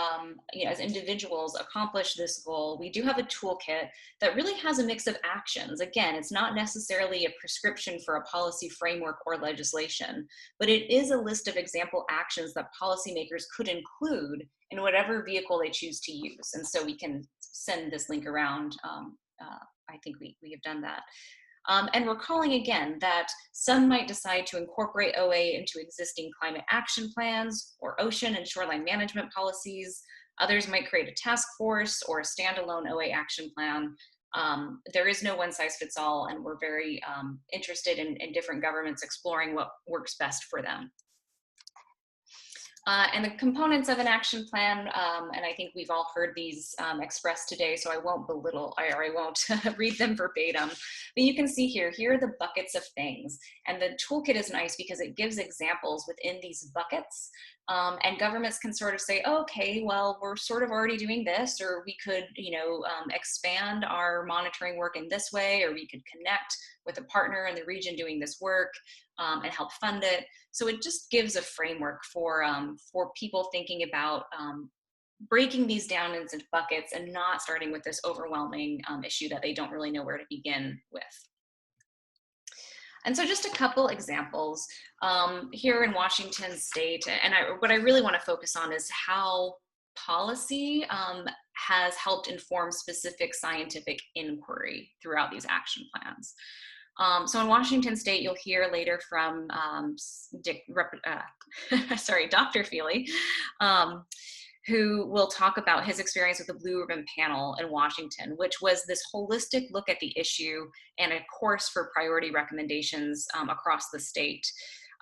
as individuals accomplish this goal, we do have a toolkit that really has a mix of actions. Again, it's not necessarily a prescription for a policy framework or legislation, but it is a list of example actions that policymakers could include in whatever vehicle they choose to use. And so we can send this link around. I think we have done that. And recalling again that some might decide to incorporate OA into existing climate action plans or ocean and shoreline management policies. Others might create a task force or a standalone OA action plan. There is no one size fits all, and we're very interested in different governments exploring what works best for them. And the components of an action plan, and I think we've all heard these expressed today, so I won't belittle, or I won't read them verbatim, but you can see here are the buckets of things. And the toolkit is nice because it gives examples within these buckets, and governments can sort of say, oh, okay, well, we're sort of already doing this, or we could, expand our monitoring work in this way, or we could connect with a partner in the region doing this work and help fund it. So it just gives a framework for people thinking about breaking these down into buckets and not starting with this overwhelming issue that they don't really know where to begin with. And so just a couple examples here in Washington State, and what I really want to focus on is how policy has helped inform specific scientific inquiry throughout these action plans. So in Washington State, you'll hear later from Dr. Feely, who will talk about his experience with the Blue Ribbon Panel in Washington, which was this holistic look at the issue and a course for priority recommendations across the state.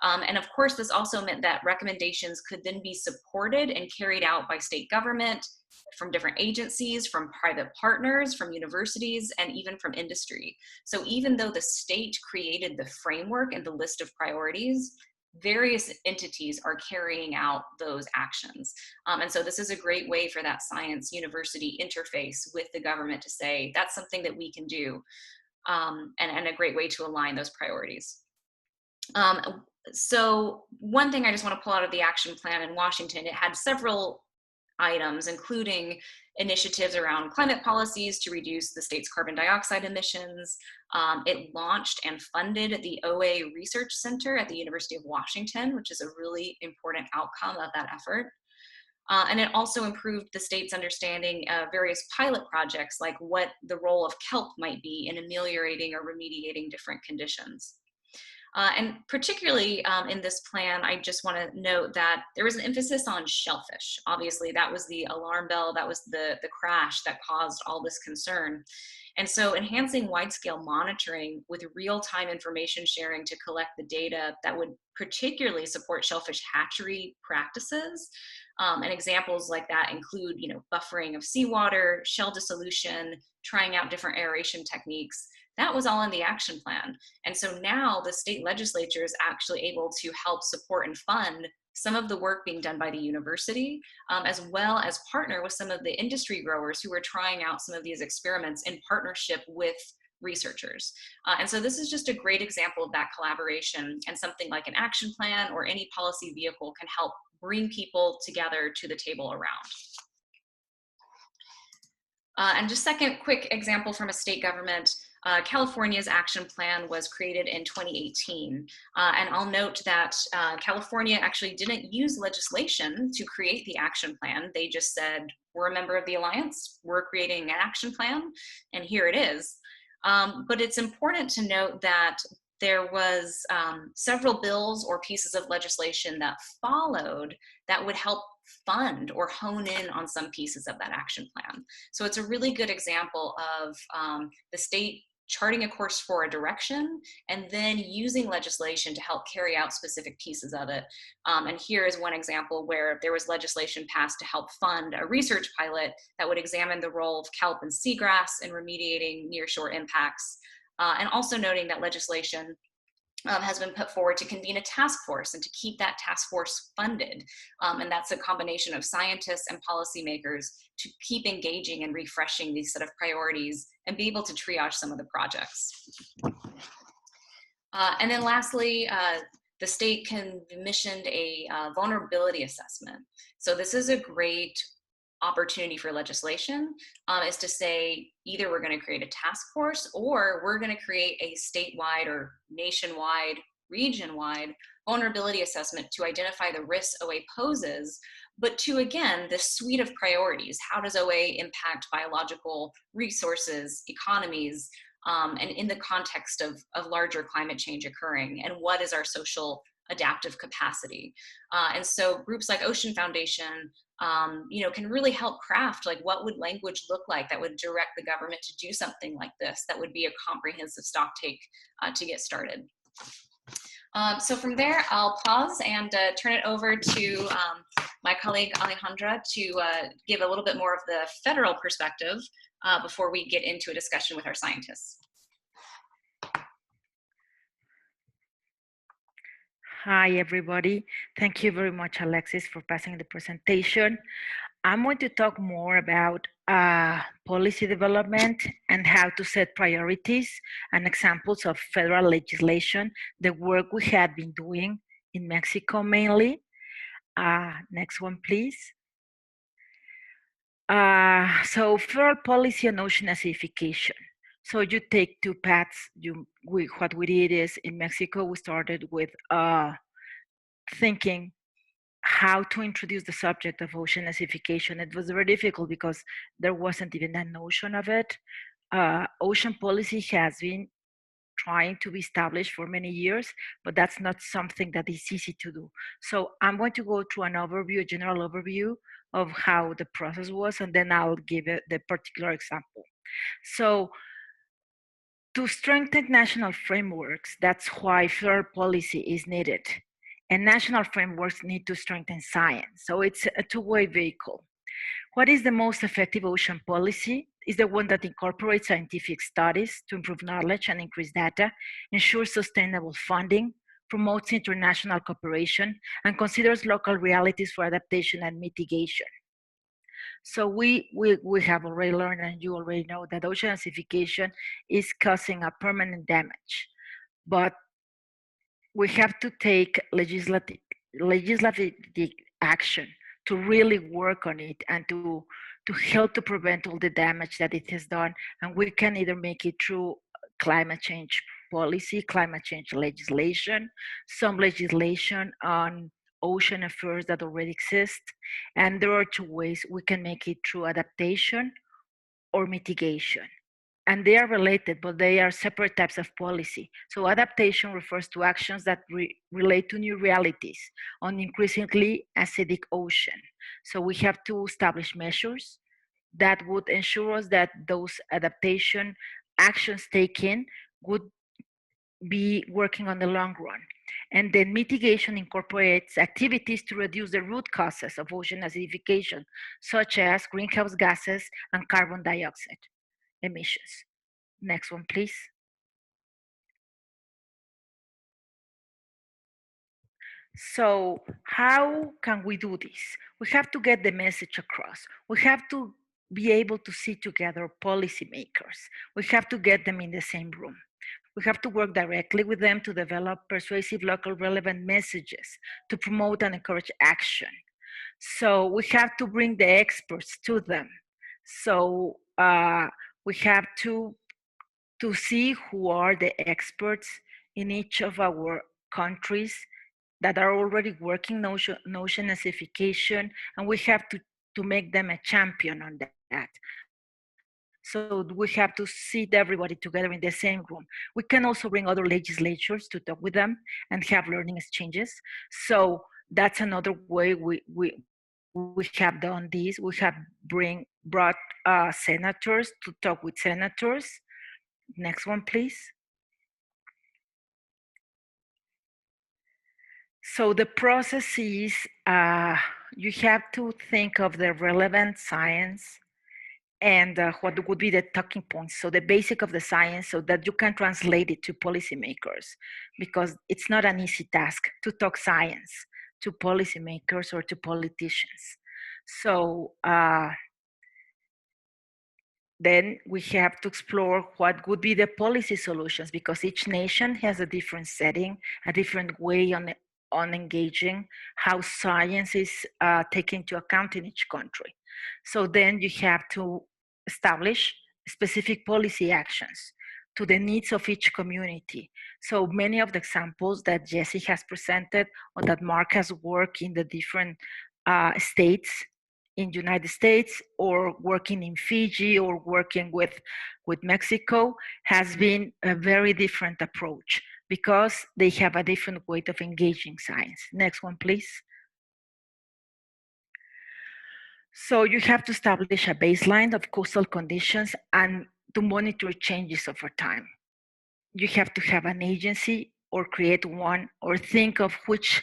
And of course, this also meant that recommendations could then be supported and carried out by state government, from different agencies, from private partners, from universities, and even from industry. So even though the state created the framework and the list of priorities, various entities are carrying out those actions. And so this is a great way for that science university interface with the government to say, that's something that we can do, and a great way to align those priorities. So one thing I just want to pull out of the action plan in Washington, it had several items, including initiatives around climate policies to reduce the state's carbon dioxide emissions. It launched and funded the OA Research Center at the University of Washington, which is a really important outcome of that effort. And it also improved the state's understanding of various pilot projects, like what the role of kelp might be in ameliorating or remediating different conditions. And particularly in this plan, I just want to note that there was an emphasis on shellfish. Obviously, that was the alarm bell, that was the crash that caused all this concern. And so enhancing wide-scale monitoring with real-time information sharing to collect the data that would particularly support shellfish hatchery practices. And examples like that include, buffering of seawater, shell dissolution, trying out different aeration techniques. That was all in the action plan. And so now the state legislature is actually able to help support and fund some of the work being done by the university, as well as partner with some of the industry growers who are trying out some of these experiments in partnership with researchers. And so this is just a great example of that collaboration, and something like an action plan or any policy vehicle can help bring people together to the table around. And just second quick example from a state government, California's action plan was created in 2018. And I'll note that California actually didn't use legislation to create the action plan. They just said, we're a member of the Alliance, we're creating an action plan, and here it is. But it's important to note that there was several bills or pieces of legislation that followed that would help fund or hone in on some pieces of that action plan. So it's a really good example of the state charting a course for a direction and then using legislation to help carry out specific pieces of it. And here is one example where there was legislation passed to help fund a research pilot that would examine the role of kelp and seagrass in remediating nearshore impacts. And also noting that legislation has been put forward to convene a task force and to keep that task force funded. And that's a combination of scientists and policymakers to keep engaging and refreshing these set of priorities and be able to triage some of the projects. And then lastly, the state commissioned a vulnerability assessment. So this is a great opportunity for legislation, is to say either we're going to create a task force or we're going to create a statewide or nationwide, region-wide vulnerability assessment to identify the risks OA poses, but to, again, this suite of priorities. How does OA impact biological resources, economies, and in the context of larger climate change occurring, and what is our social adaptive capacity? And so groups like Ocean Foundation can really help craft, like, what would language look like that would direct the government to do something like this, that would be a comprehensive stocktake to get started. So from there, I'll pause and turn it over to my colleague Alejandra to give a little bit more of the federal perspective before we get into a discussion with our scientists. Hi, everybody. Thank you very much, Alexis, for passing the presentation. I'm going to talk more about policy development and how to set priorities and examples of federal legislation, the work we have been doing in Mexico mainly. Next one, please. So federal policy on ocean acidification. So you take two paths. What we did is in Mexico, we started with thinking how to introduce the subject of ocean acidification. It was very difficult because there wasn't even a notion of it. Ocean policy has been trying to be established for many years, but that's not something that is easy to do. So I'm going to go through an overview, a general overview of how the process was, and then I'll give it the particular example. So to strengthen national frameworks, that's why federal policy is needed. And national frameworks need to strengthen science. So it's a two-way vehicle. What is the most effective ocean policy? Is the one that incorporates scientific studies to improve knowledge and increase data, ensures sustainable funding, promotes international cooperation, and considers local realities for adaptation and mitigation. So we have already learned, and you already know, that ocean acidification is causing a permanent damage. But we have to take legislative action to really work on it and to help to prevent all the damage that it has done. And we can either make it through climate change policy, climate change legislation, some legislation on ocean affairs that already exist. And there are two ways we can make it: through adaptation or mitigation. And they are related, but they are separate types of policy. So adaptation refers to actions that relate to new realities on increasingly acidic ocean. So we have to establish measures that would ensure us that those adaptation actions taken would be working on the long run. And then mitigation incorporates activities to reduce the root causes of ocean acidification, such as greenhouse gases and carbon dioxide emissions. Next one, please. So how can we do this? We have to get the message across. We have to be able to see together policymakers. We have to get them in the same room. We have to work directly with them to develop persuasive local relevant messages to promote and encourage action. So we have to bring the experts to them. So we have to see who are the experts in each of our countries that are already working notion acidification, and we have to make them a champion on that. So we have to sit everybody together in the same room. We can also bring other legislatures to talk with them and have learning exchanges. So that's another way we have done this. We have brought senators to talk with senators. Next one, please. So the process is you have to think of the relevant science and what would be the talking points. So the basic of the science so that you can translate it to policymakers, because it's not an easy task to talk science to policymakers or to politicians. So then we have to explore what would be the policy solutions, because each nation has a different setting, a different way on engaging, how science is taken into account in each country. So then you have to establish specific policy actions to the needs of each community. So many of the examples that Jesse has presented or that Mark has worked in the different states in United States or working in Fiji or working with Mexico has been a very different approach because they have a different way of engaging science. Next one, please. So you have to establish a baseline of coastal conditions and to monitor changes over time. You have to have an agency or create one or think of which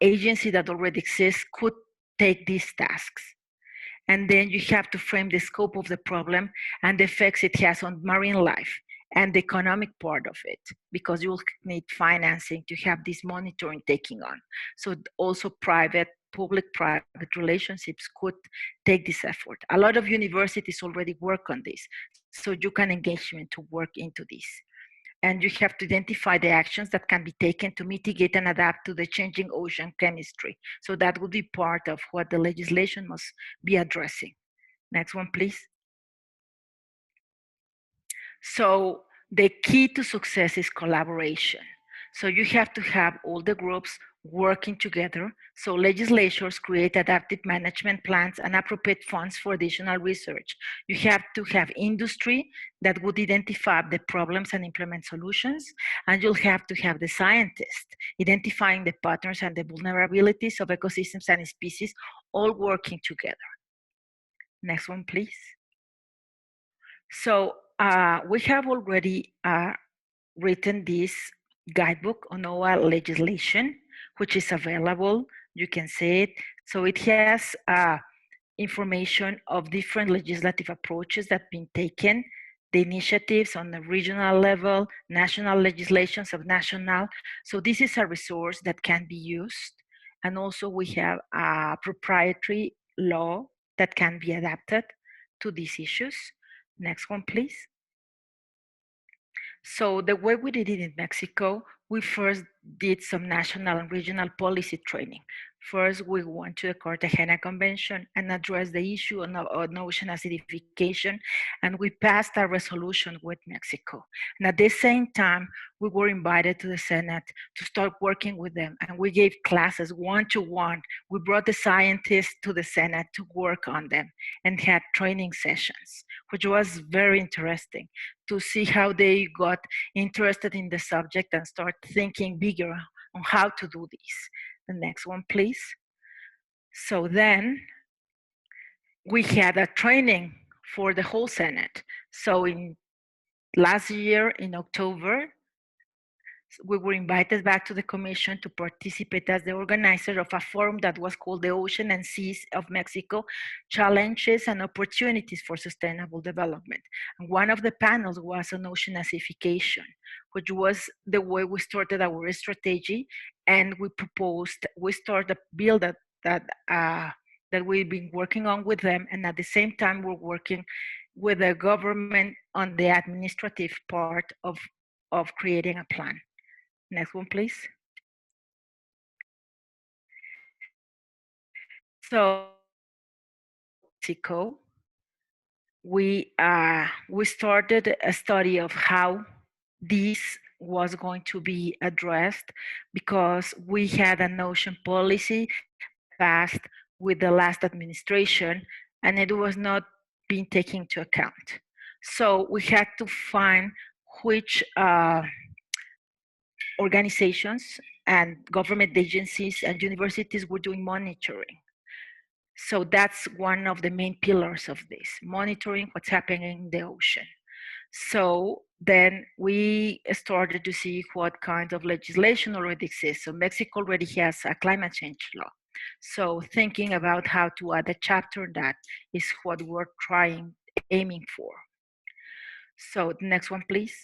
agency that already exists could take these tasks. And then you have to frame the scope of the problem and the effects it has on marine life and the economic part of it, because you'll need financing to have this monitoring taking on. So also public-private relationships could take this effort. A lot of universities already work on this, so you can engagement to work into this. And you have to identify the actions that can be taken to mitigate and adapt to the changing ocean chemistry. So that would be part of what the legislation must be addressing. Next one, please. So the key to success is collaboration. So you have to have all the groups working together. So legislatures create adaptive management plans and appropriate funds for additional research. You have to have industry that would identify the problems and implement solutions. And you'll have to have the scientists identifying the patterns and the vulnerabilities of ecosystems and species all working together. Next one, please. So we have already written this guidebook on OA legislation, which is available. You can see it. So it has information of different legislative approaches that have been taken, the initiatives on the regional level, national legislations of national. So this is a resource that can be used. And also we have a proprietary law that can be adapted to these issues. Next one, please. So the way we did it in Mexico, we first did some national and regional policy training. First, we went to the Cartagena Convention and addressed the issue on ocean acidification, and we passed a resolution with Mexico. And at the same time, we were invited to the Senate to start working with them, and we gave classes one-to-one. We brought the scientists to the Senate to work on them and had training sessions, which was very interesting to see how they got interested in the subject and start thinking bigger on how to do this. The next one, please. So then we had a training for the whole Senate. So in last year in October, we were invited back to the commission to participate as the organizer of a forum that was called the Ocean and Seas of Mexico, Challenges and Opportunities for Sustainable Development. And one of the panels was on ocean acidification, which was the way we started our strategy. And we proposed, we started to build that that we've been working on with them, and at the same time we're working with the government on the administrative part of creating a plan. Next one, please. So Mexico, we started a study of how this was going to be addressed, because we had an ocean policy that passed with the last administration and it was not being taken into account. So we had to find which organizations and government agencies and universities were doing monitoring. So that's one of the main pillars of this, monitoring what's happening in the ocean. So then we started to see what kind of legislation already exists. So Mexico already has a climate change law. So thinking about how to add a chapter in that is what we're aiming for. So the next one, please.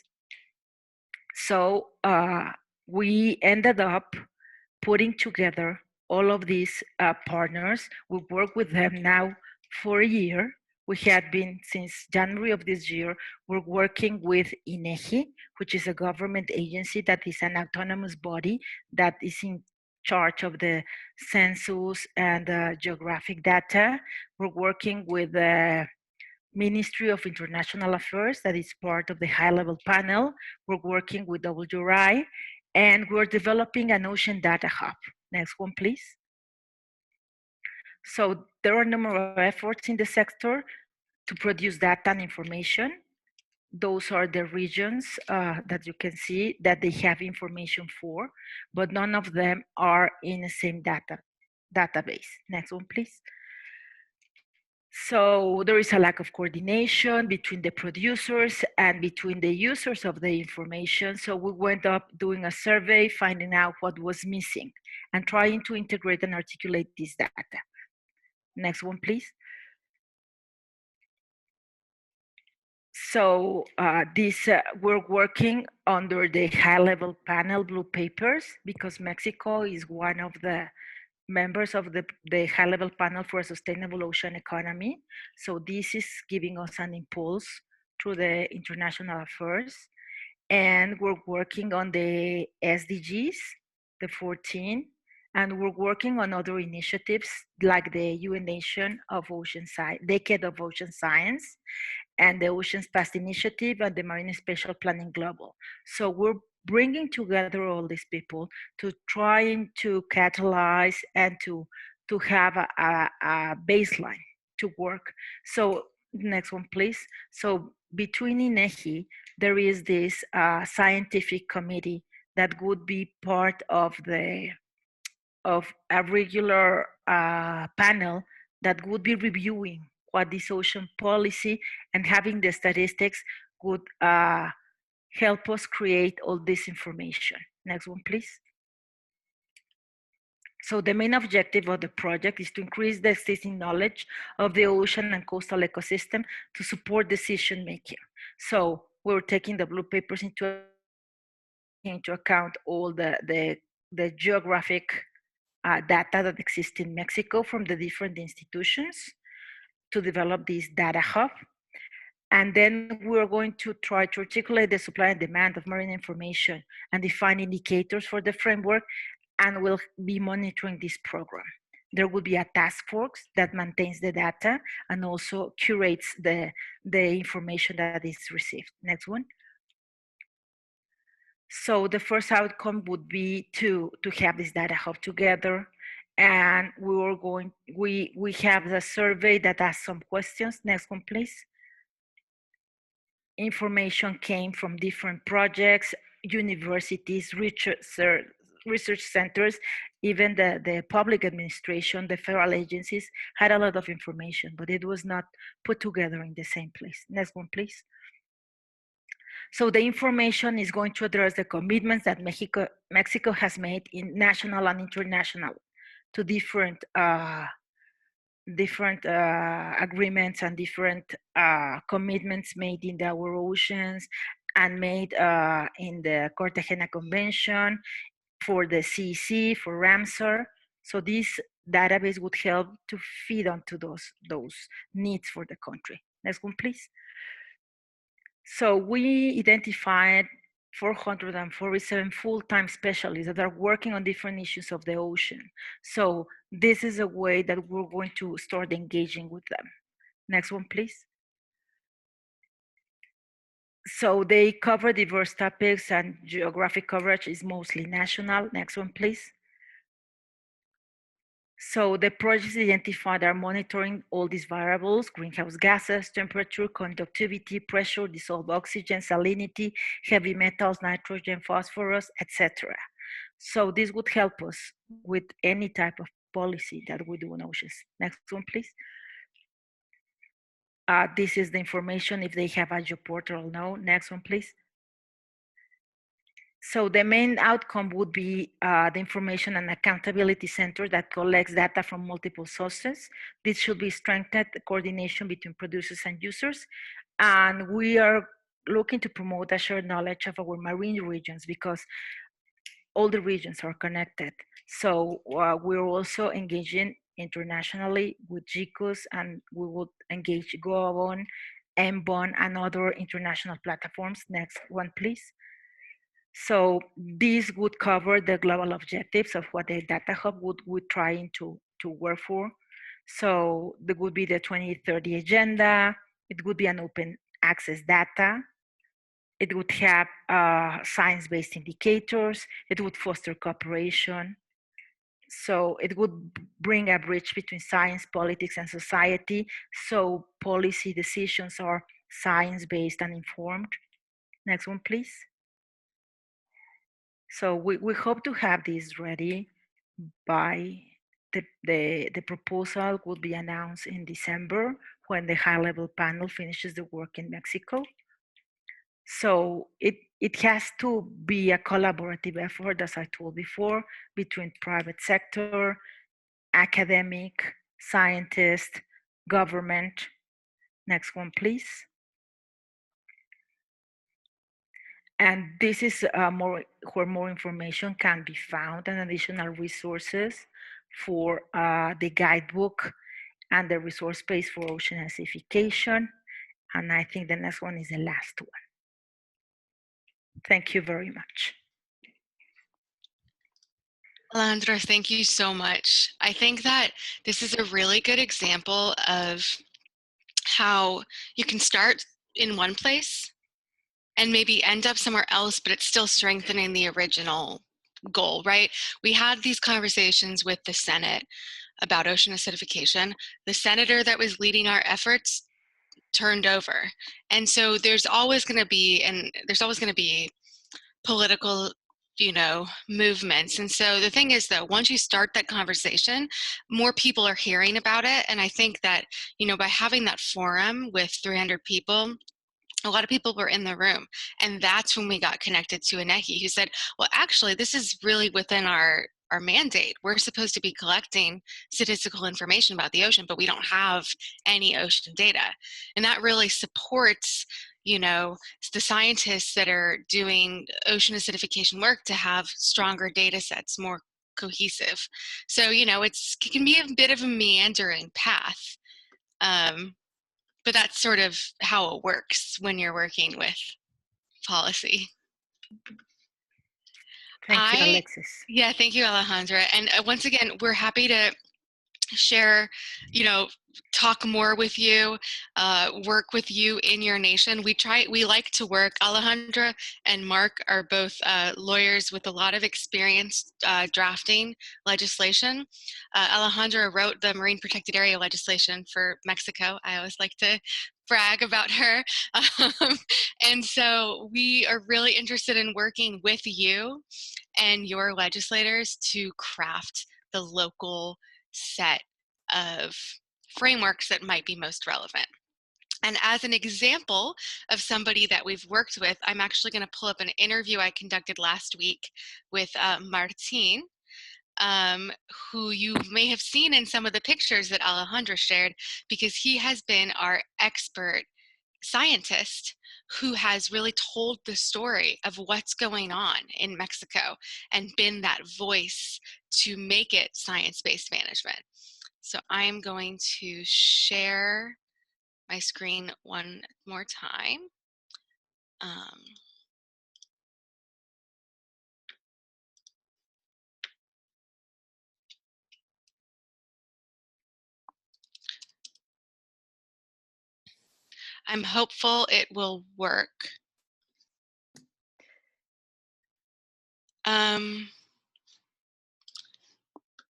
So we ended up putting together all of these partners. We work with them now for a year. We had been since January of this year. We're working with INEGI, which is a government agency that is an autonomous body that is in charge of the census and geographic data. We're working with the Ministry of International Affairs, that is part of the high-level panel. We're working with WRI, and we're developing an ocean data hub. Next one, please. So there are a number of efforts in the sector to produce data and information. Those are the regions that you can see that they have information for, but none of them are in the same database. Next one, please. So there is a lack of coordination between the producers and between the users of the information. So we went up doing a survey, finding out what was missing and trying to integrate and articulate this data. Next one, please. So we're working under the high-level panel blue papers because Mexico is one of the members of the high-level panel for a sustainable ocean economy. So this is giving us an impulse through the international affairs. And we're working on the SDGs, the 14, and we're working on other initiatives like the UN Nation of Ocean Science, Decade of Ocean Science, and the Oceans Past Initiative and the Marine Spatial Planning Global. So we're bringing together all these people to trying to catalyze and to have a baseline to work. So next one, please. So between INEGI, there is this scientific committee that would be part of a regular panel that would be reviewing what this ocean policy and having the statistics would help us create all this information. Next one, please. So the main objective of the project is to increase the existing knowledge of the ocean and coastal ecosystem to support decision making. So we're taking the blue papers into account all the geographic data that exists in Mexico from the different institutions to develop this data hub. And then we're going to try to articulate the supply and demand of marine information and define indicators for the framework, and we'll be monitoring this program. There will be a task force that maintains the data and also curates the information that is received. Next one. So the first outcome would be to have this data hub together, and we have the survey that asks some questions. Next one, please. Information came from different projects, universities, research centers, even the public administration, the federal agencies had a lot of information, but it was not put together in the same place. Next one, please. So the information is going to address the commitments that Mexico has made in national and international to different agreements and different commitments made in our oceans and made in the Cartagena Convention, for the CEC, for Ramsar. So these database would help to feed onto those needs for the country. Next one, please. So we identified 447 full-time specialists that are working on different issues of the ocean. So this is a way that we're going to start engaging with them. Next one, please. So they cover diverse topics, and geographic coverage is mostly national. Next one, please. So the projects identified are monitoring all these variables: greenhouse gases, temperature, conductivity, pressure, dissolved oxygen, salinity, heavy metals, nitrogen, phosphorus, etc. So this would help us with any type of policy that we do on oceans. Next one, please. This is the information if they have a geoportal or no. Next one, please. So the main outcome would be the information and accountability center that collects data from multiple sources. This should be strengthened coordination between producers and users. And we are looking to promote a shared knowledge of our marine regions, because all the regions are connected. So we're also engaging internationally with GICOS, and we would engage GOABON, MBON, and other international platforms. Next one, please. So this would cover the global objectives of what the data hub would trying to work for. So there would be the 2030 agenda. It would be an open access data. It would have science-based indicators. It would foster cooperation. So it would bring a bridge between science, politics, and society. So policy decisions are science-based and informed. Next one, please. So we hope to have this ready by the proposal will be announced in December, when the high-level panel finishes the work in Mexico. So it has to be a collaborative effort, as I told before, between private sector, academic, scientists, government. Next one, please. And this is where more information can be found, and additional resources for the guidebook and the resource base for ocean acidification. And I think the next one is the last one. Thank you very much. Alejandra, thank you so much. I think that this is a really good example of how you can start in one place and maybe end up somewhere else, but it's still strengthening the original goal, right? We had these conversations with the Senate about ocean acidification. The senator that was leading our efforts turned over. And so there's always going to be political, movements. And so the thing is that once you start that conversation, more people are hearing about it. And I think that, by having that forum with 300 people, a lot of people were in the room. And that's when we got connected to Inehi, who said, well, actually, this is really within our mandate. We're supposed to be collecting statistical information about the ocean, but we don't have any ocean data. And that really supports, the scientists that are doing ocean acidification work to have stronger data sets, more cohesive. So, it can be a bit of a meandering path. But that's sort of how it works when you're working with policy. Thank you, Alexis. Yeah, thank you, Alejandra. And once again, we're happy to share, talk more with you, work with you in your nation. We like to work. Alejandra and Mark are both lawyers with a lot of experience drafting legislation. Alejandra wrote the Marine Protected Area legislation for Mexico. I always like to brag about her. And so we are really interested in working with you and your legislators to craft the local set of frameworks that might be most relevant. And as an example of somebody that we've worked with, I'm actually going to pull up an interview I conducted last week with Martin, who you may have seen in some of the pictures that Alejandra shared, because he has been our expert scientist who has really told the story of what's going on in Mexico and been that voice to make it science-based management. So I'm going to share my screen one more time. I'm hopeful it will work.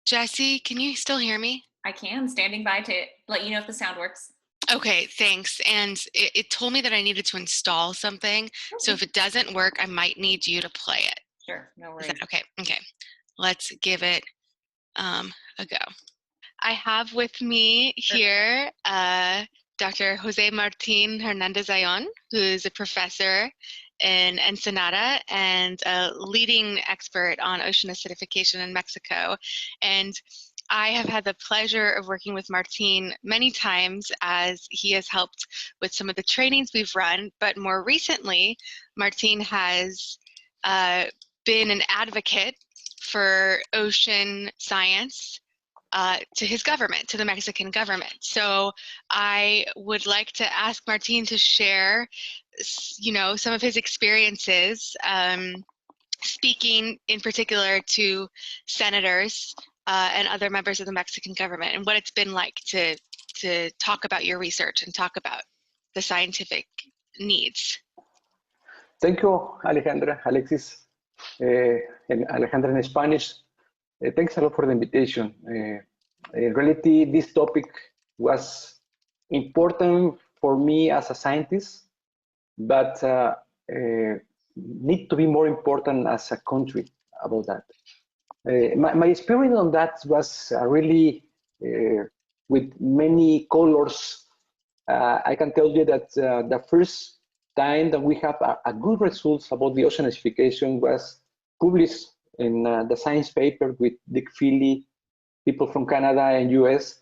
Jesse, can you still hear me? I can, standing by to let you know if the sound works. Okay, thanks. And it told me that I needed to install something. Okay. So if it doesn't work, I might need you to play it. Sure, no worries. Is that okay? Okay, let's give it a go. I have with me here Dr. Jose Martin Hernandez Ayon, who's a professor in Ensenada and a leading expert on ocean acidification in Mexico. And I have had the pleasure of working with Martin many times as he has helped with some of the trainings we've run, but more recently, Martin has been an advocate for ocean science to his government, to the Mexican government. So I would like to ask Martin to share, some of his experiences speaking in particular to senators and other members of the Mexican government, and what it's been like to talk about your research and talk about the scientific needs. Thank you, Alexis, and Alejandra in Spanish. Thanks a lot for the invitation. In reality, this topic was important for me as a scientist, but need to be more important as a country about that. My experience on that was really with many colors. I can tell you that the first time that we have a good results about the ocean acidification was published in the science paper with Dick Feely, people from Canada and US.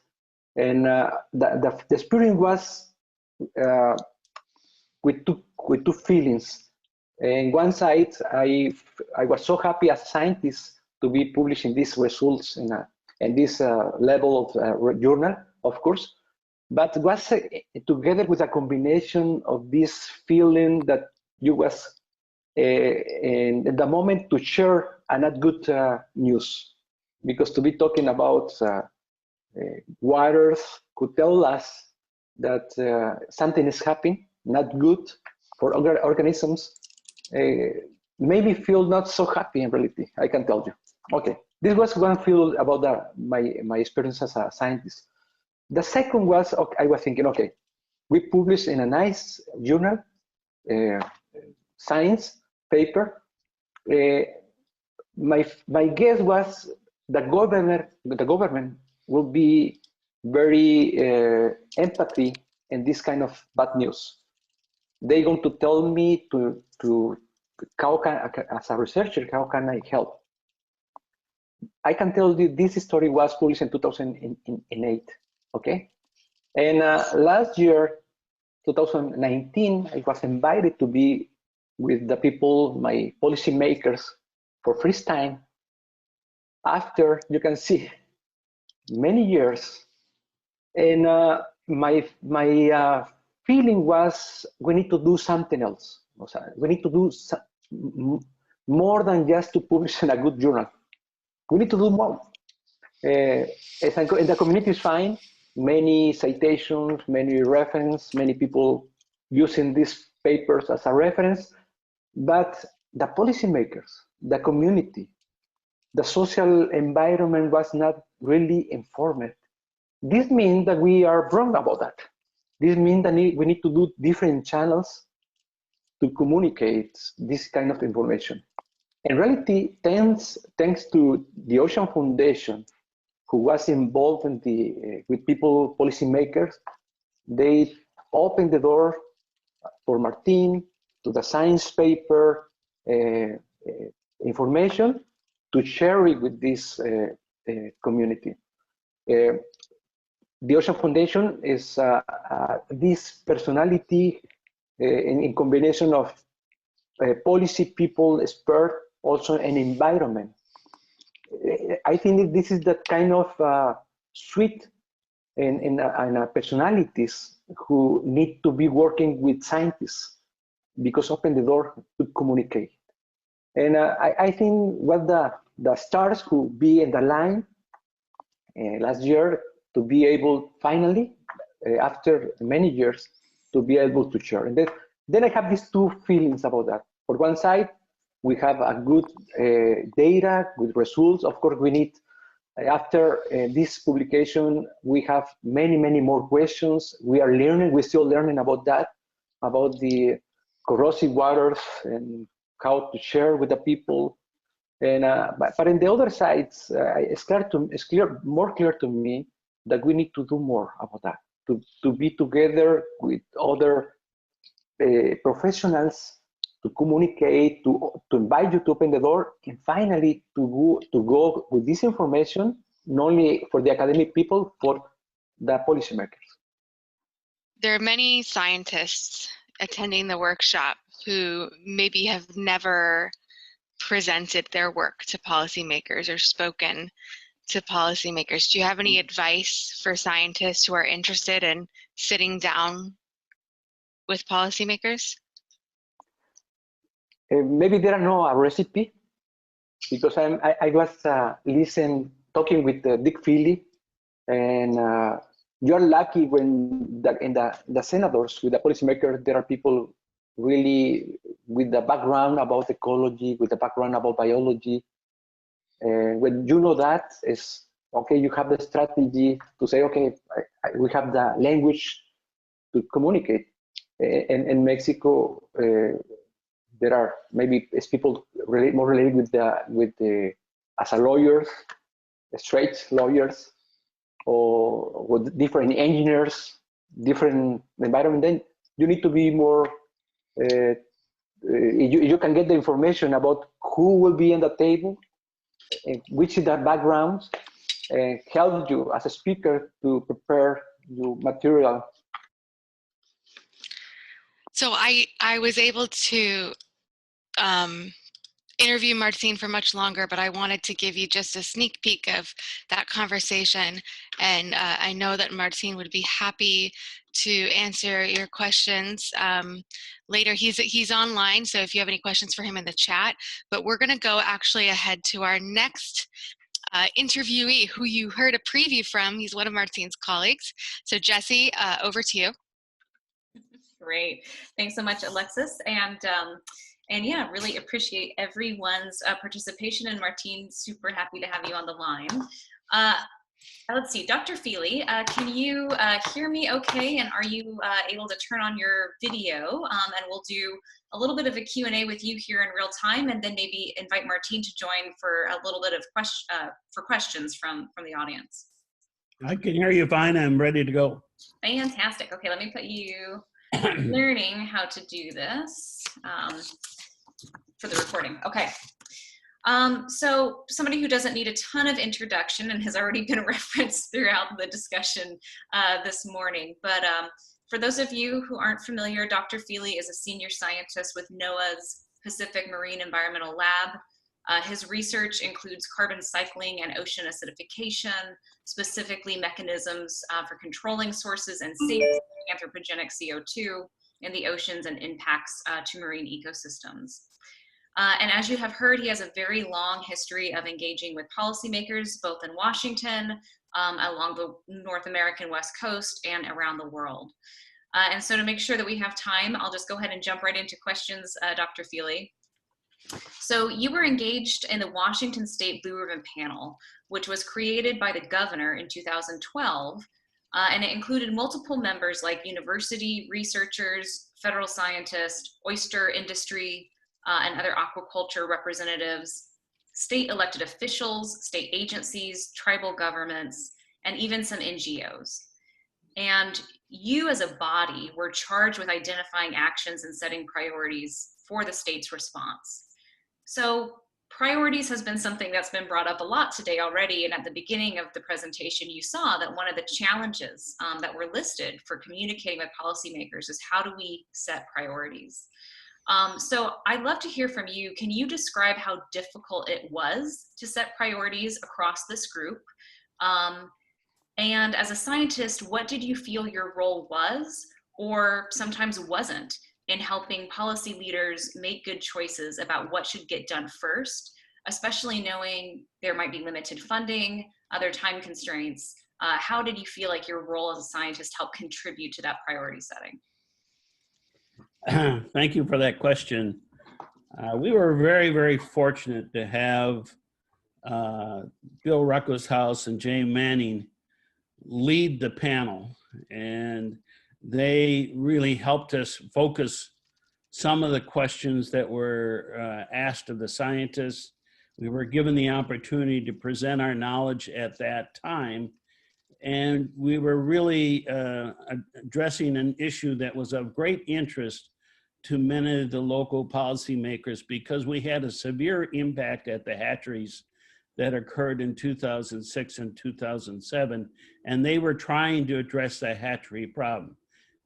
And the experience was with two feelings. On one side, I was so happy as a scientist to be publishing these results in this level of journal, of course, but was together with a combination of this feeling that you was in the moment to share a not good news, because to be talking about waters could tell us that something is happening, not good for other organisms, maybe feel not so happy in reality, I can tell you. Okay, this was one feel about my experience as a scientist. The second was, okay, I was thinking, okay, we published in a nice journal, science paper. My guess was the government will be very empathy in this kind of bad news. They're going to tell me to how can, as a researcher, how can I help? I can tell you this story was published in 2008, okay? And last year, 2019, I was invited to be with the people, my policy makers, for first time after, you can see, many years. And my feeling was we need to do something else. We need to do more than just to publish in a good journal. We need to do more. And the community is fine. Many citations, many reference, many people using these papers as a reference, but the policymakers, the community, the social environment was not really informed. This means that we are wrong about that. This means that we need to do different channels to communicate this kind of information. In reality, thanks to the Ocean Foundation, who was involved in with people, policymakers, they opened the door for Martin to the science paper information to share it with this community. The Ocean Foundation is this personality in combination of policy, people, expert, also an environment. I think this is that kind of sweet and personalities who need to be working with scientists because open the door to communicate. And I think what the stars who be in the line last year to be able finally, after many years, to be able to share. And then I have these two feelings about that. For one side, we have a good data, good results. Of course, we need, after this publication, we have many, many more questions. We are learning, we're still learning about that, about the corrosive waters and how to share with the people. And but in the other sides, it's more clear to me that we need to do more about that, to be together with other professionals, to communicate, to invite you to open the door, and finally to go with this information, not only for the academic people, for the policymakers. There are many scientists attending the workshop who maybe have never presented their work to policymakers or spoken to policymakers. Do you have any advice for scientists who are interested in sitting down with policymakers? Maybe there are no recipe, because I was talking with Dick Feely, and you're lucky when in the senators, with the policymakers, there are people really with the background about ecology, with the background about biology. When you know that, is okay, you have the strategy to say, okay, we have the language to communicate. In Mexico, there are maybe it's people more related with the as a lawyers, straight lawyers, or with different engineers, different environment. Then you need to be more. You can get the information about who will be on the table, which is their backgrounds, and help you as a speaker to prepare your material. So I was able to interview Martin for much longer, but I wanted to give you just a sneak peek of that conversation. And I know that Martin would be happy to answer your questions later. He's online, so if you have any questions for him in the chat. But we're going to go actually ahead to our next interviewee, who you heard a preview from. He's one of Martin's colleagues. So Jesse, over to you. Great. Thanks so much, Alexis. And yeah, really appreciate everyone's participation. And Martin, super happy to have you on the line. Let's see, Dr. Feely, can you hear me okay? And are you able to turn on your video? And we'll do a little bit of a Q&A with you here in real time, and then maybe invite Martin to join for a little bit of questions from the audience. I can hear you fine. I'm ready to go. Fantastic. Okay, let me put you learning how to do this for the recording. Okay. So somebody who doesn't need a ton of introduction and has already been referenced throughout the discussion this morning, but for those of you who aren't familiar, Dr. Feely is a senior scientist with NOAA's Pacific Marine Environmental Lab. His research includes carbon cycling and ocean acidification, specifically mechanisms for controlling sources and sinks anthropogenic CO2 in the oceans and impacts to marine ecosystems. And as you have heard, he has a very long history of engaging with policymakers, both in Washington, along the North American West Coast, and around the world. And so to make sure that we have time, I'll just go ahead and jump right into questions, Dr. Feely. So you were engaged in the Washington State Blue Ribbon Panel, which was created by the governor in 2012, and it included multiple members like university researchers, federal scientists, oyster industry, and other aquaculture representatives, state elected officials, state agencies, tribal governments, and even some NGOs. And you as a body were charged with identifying actions and setting priorities for the state's response. So priorities has been something that's been brought up a lot today already. And at the beginning of the presentation, you saw that one of the challenges that were listed for communicating with policymakers is how do we set priorities? So I'd love to hear from you. Can you describe how difficult it was to set priorities across this group? And as a scientist, what did you feel your role was or sometimes wasn't in helping policy leaders make good choices about what should get done first, especially knowing there might be limited funding, other time constraints? How did you feel like your role as a scientist helped contribute to that priority setting? Thank you for that question. We were very, very fortunate to have Bill Ruckelshaus and Jay Manning lead the panel, and they really helped us focus some of the questions that were asked of the scientists. We were given the opportunity to present our knowledge at that time, and we were really addressing an issue that was of great interest to many of the local policymakers because we had a severe impact at the hatcheries that occurred in 2006 and 2007, and they were trying to address the hatchery problem.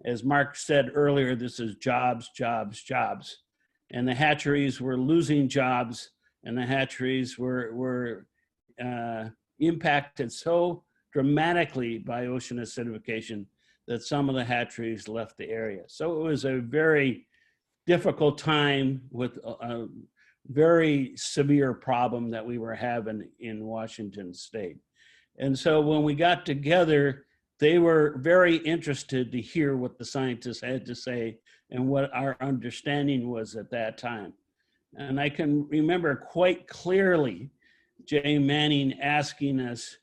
As Mark said earlier, this is jobs, jobs, jobs. And the hatcheries were losing jobs, and the hatcheries were impacted so dramatically by ocean acidification that some of the hatcheries left the area. So it was a very difficult time with a very severe problem that we were having in Washington State. And so when we got together, they were very interested to hear what the scientists had to say and what our understanding was at that time. And I can remember quite clearly Jay Manning asking us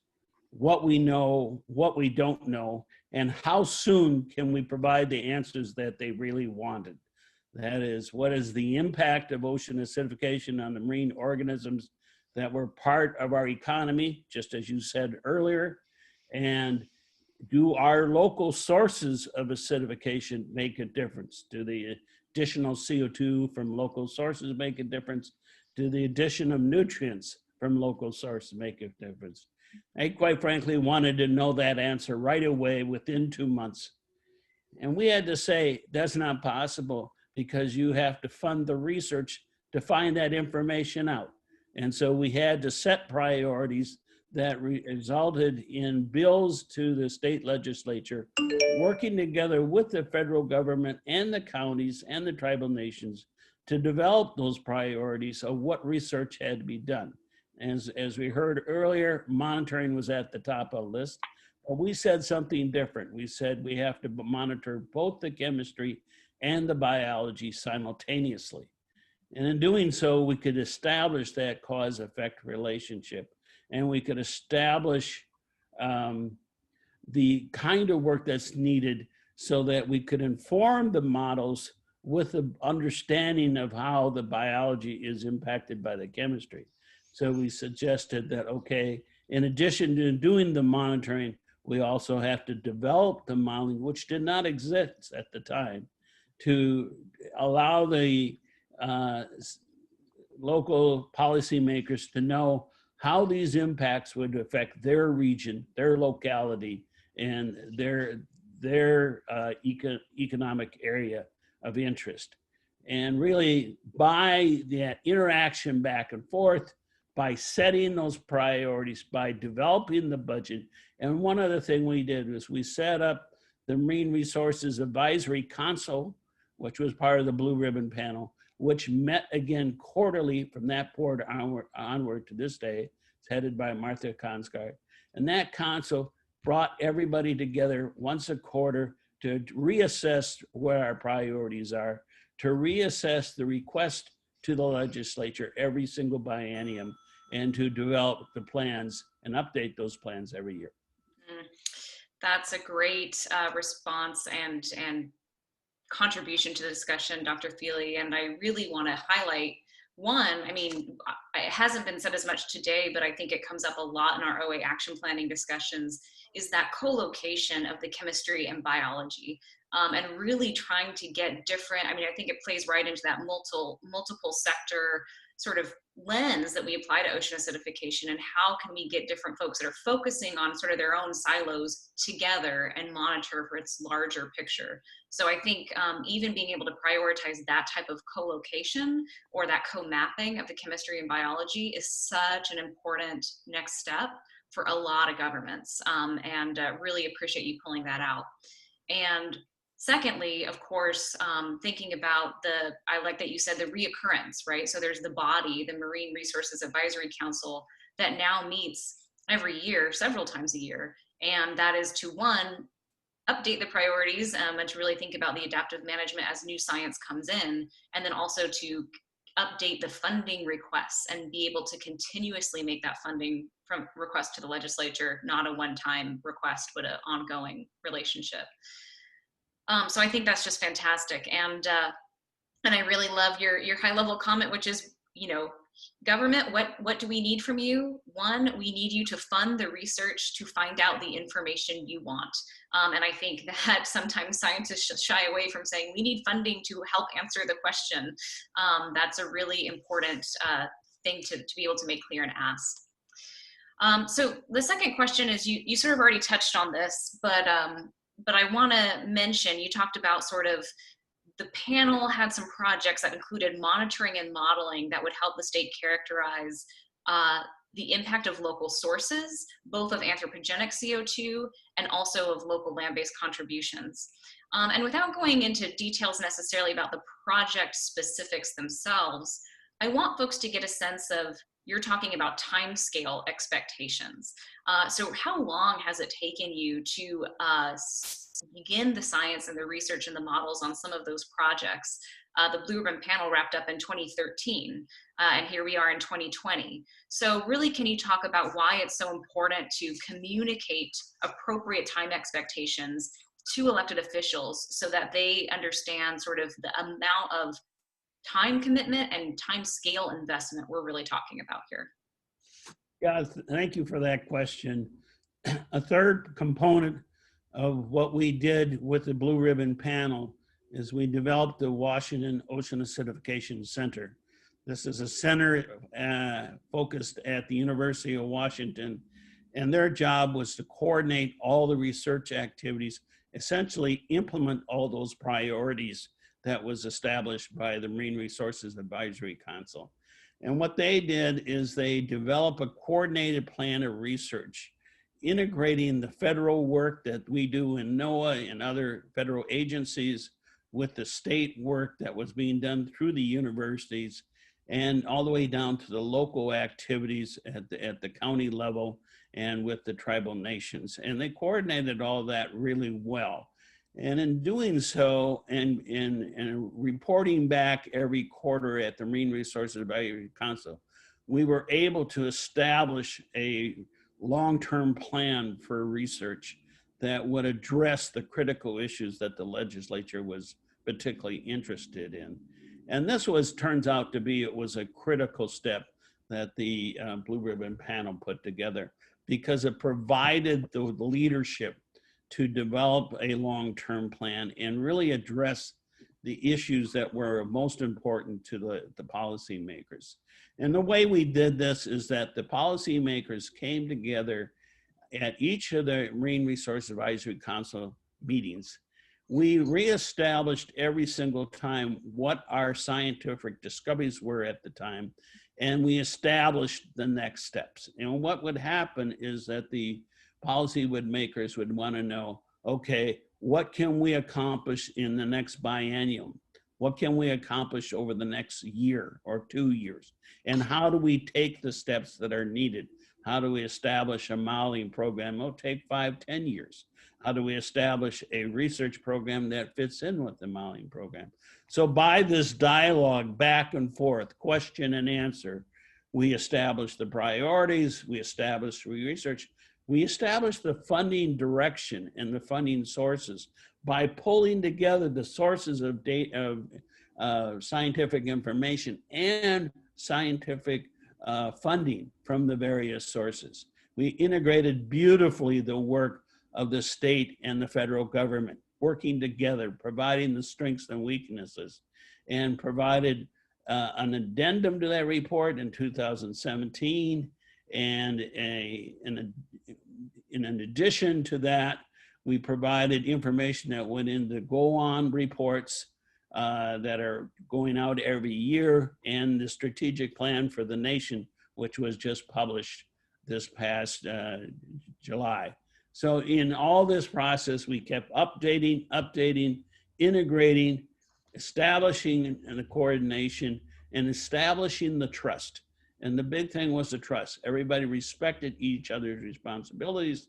what we know, what we don't know, and how soon can we provide the answers that they really wanted. That is, what is the impact of ocean acidification on the marine organisms that were part of our economy, just as you said earlier, and do our local sources of acidification make a difference? Do the additional CO2 from local sources make a difference? Do the addition of nutrients from local sources make a difference? I quite frankly wanted to know that answer right away within 2 months. And we had to say, that's not possible because you have to fund the research to find that information out. And so we had to set priorities that resulted in bills to the state legislature, working together with the federal government and the counties and the tribal nations to develop those priorities of what research had to be done. As we heard earlier, monitoring was at the top of the list. But we said something different. We said we have to monitor both the chemistry and the biology simultaneously. And in doing so, we could establish that cause-effect relationship, and we could establish the kind of work that's needed so that we could inform the models with the understanding of how the biology is impacted by the chemistry. So we suggested that, okay, in addition to doing the monitoring, we also have to develop the modeling, which did not exist at the time, to allow the local policymakers to know how these impacts would affect their region, their locality, and their economic area of interest. And really, by that interaction back and forth, by setting those priorities, by developing the budget. And one other thing we did was we set up the Marine Resources Advisory Council, which was part of the Blue Ribbon Panel, which met again quarterly from that point onward to this day. It's headed by Martha Konskar. And that council brought everybody together once a quarter to reassess where our priorities are, to reassess the request to the legislature every single biennium, and to develop the plans and update those plans every year. That's a great response and contribution to the discussion, Dr. Feely. And I really want to highlight one, I mean, it hasn't been said as much today, but I think it comes up a lot in our OA action planning discussions, is that co-location of the chemistry and biology. And really trying to get different, I mean, I think it plays right into that multiple sector sort of lens that we apply to ocean acidification, and how can we get different folks that are focusing on sort of their own silos together and monitor for its larger picture. So I think even being able to prioritize that type of co-location or that co-mapping of the chemistry and biology is such an important next step for a lot of governments, and really appreciate you pulling that out. And secondly, of course, thinking about I like that you said the reoccurrence, right? So there's the body, the Marine Resources Advisory Council, that now meets every year, several times a year. And that is to, one, update the priorities and to really think about the adaptive management as new science comes in, and then also to update the funding requests and be able to continuously make that funding from request to the legislature, not a one-time request, but an ongoing relationship. So I think that's just fantastic. And I really love your high-level comment, which is, you know, government, what do we need from you? One, we need you to fund the research to find out the information you want. And I think that sometimes scientists shy away from saying we need funding to help answer the question. That's a really important thing to be able to make clear and ask. So the second question is, you sort of already touched on this, but I want to mention, you talked about sort of the panel had some projects that included monitoring and modeling that would help the state characterize the impact of local sources, both of anthropogenic CO2 and also of local land-based contributions. And without going into details necessarily about the project specifics themselves, I want folks to get a sense of, you're talking about timescale expectations. So how long has it taken you to begin the science and the research and the models on some of those projects? The Blue Ribbon panel wrapped up in 2013, and here we are in 2020. So really, can you talk about why it's so important to communicate appropriate time expectations to elected officials so that they understand sort of the amount of time commitment and time scale investment we're really talking about here? Yeah, thank you for that question. A third component of what we did with the Blue Ribbon panel is we developed the Washington Ocean Acidification Center. This is a center focused at the University of Washington, and their job was to coordinate all the research activities, essentially implement all those priorities that was established by the Marine Resources Advisory Council. And what they did is they developed a coordinated plan of research, integrating the federal work that we do in NOAA and other federal agencies with the state work that was being done through the universities, and all the way down to the local activities at the county level and with the tribal nations. And they coordinated all that really well. And in doing so, and reporting back every quarter at the Marine Resources Advisory Council, we were able to establish a long-term plan for research that would address the critical issues that the legislature was particularly interested in. And this turns out to be, it was a critical step that the Blue Ribbon panel put together, because it provided the leadership to develop a long-term plan and really address the issues that were most important to the policymakers. And the way we did this is that the policymakers came together at each of the Marine Resource Advisory Council meetings. We reestablished every single time what our scientific discoveries were at the time, and we established the next steps. And what would happen is that the policy makers would want to know, okay, what can we accomplish in the next biennium? What can we accomplish over the next year or 2 years? And how do we take the steps that are needed? How do we establish a modeling program? It'll take 5, 10 years. How do we establish a research program that fits in with the modeling program? So by this dialogue back and forth, question and answer, we established the priorities, we established research, we established the funding direction and the funding sources by pulling together the sources of data, scientific information and scientific funding from the various sources. We integrated beautifully the work of the state and the federal government, working together, providing the strengths and weaknesses, and provided an addendum to that report in 2017, and in addition to that, we provided information that went into go-on reports that are going out every year, and the strategic plan for the nation, which was just published this past July. So in all this process, we kept updating, integrating, establishing the coordination, and establishing the trust. And the big thing was the trust. Everybody respected each other's responsibilities.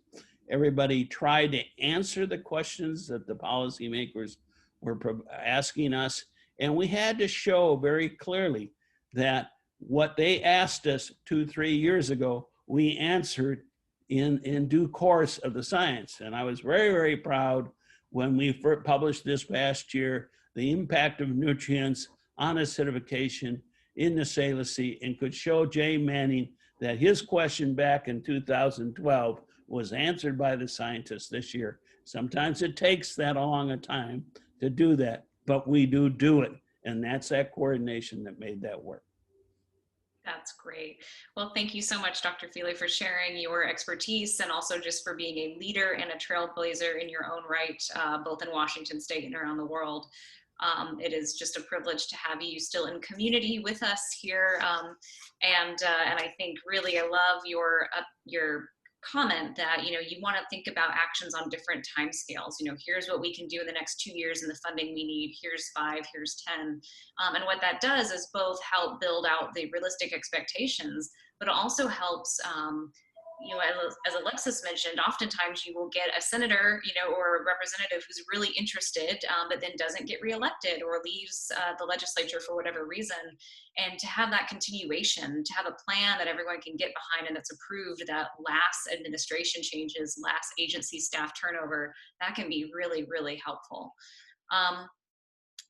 Everybody tried to answer the questions that the policymakers were asking us. And we had to show very clearly that what they asked us 2-3 years ago, we answered in due course of the science. And I was very, very proud when we published this past year the impact of nutrients on acidification in the Salish Sea, and could show Jay Manning that his question back in 2012 was answered by the scientists this year. Sometimes it takes that long a time to do that, but we do it. And that's that coordination that made that work. That's great. Well, thank you so much, Dr. Feely, for sharing your expertise and also just for being a leader and a trailblazer in your own right, both in Washington State and around the world. It is just a privilege to have you still in community with us here. And I think really I love your comment that, you want to think about actions on different timescales. Here's what we can do in the next 2 years and the funding we need. Here's 5, here's 10. And what that does is both help build out the realistic expectations, but it also helps, as Alexis mentioned, oftentimes you will get a senator, or a representative who's really interested, but then doesn't get reelected or leaves the legislature for whatever reason. And to have that continuation, to have a plan that everyone can get behind and that's approved, that last administration changes, last agency staff turnover, that can be really, really helpful.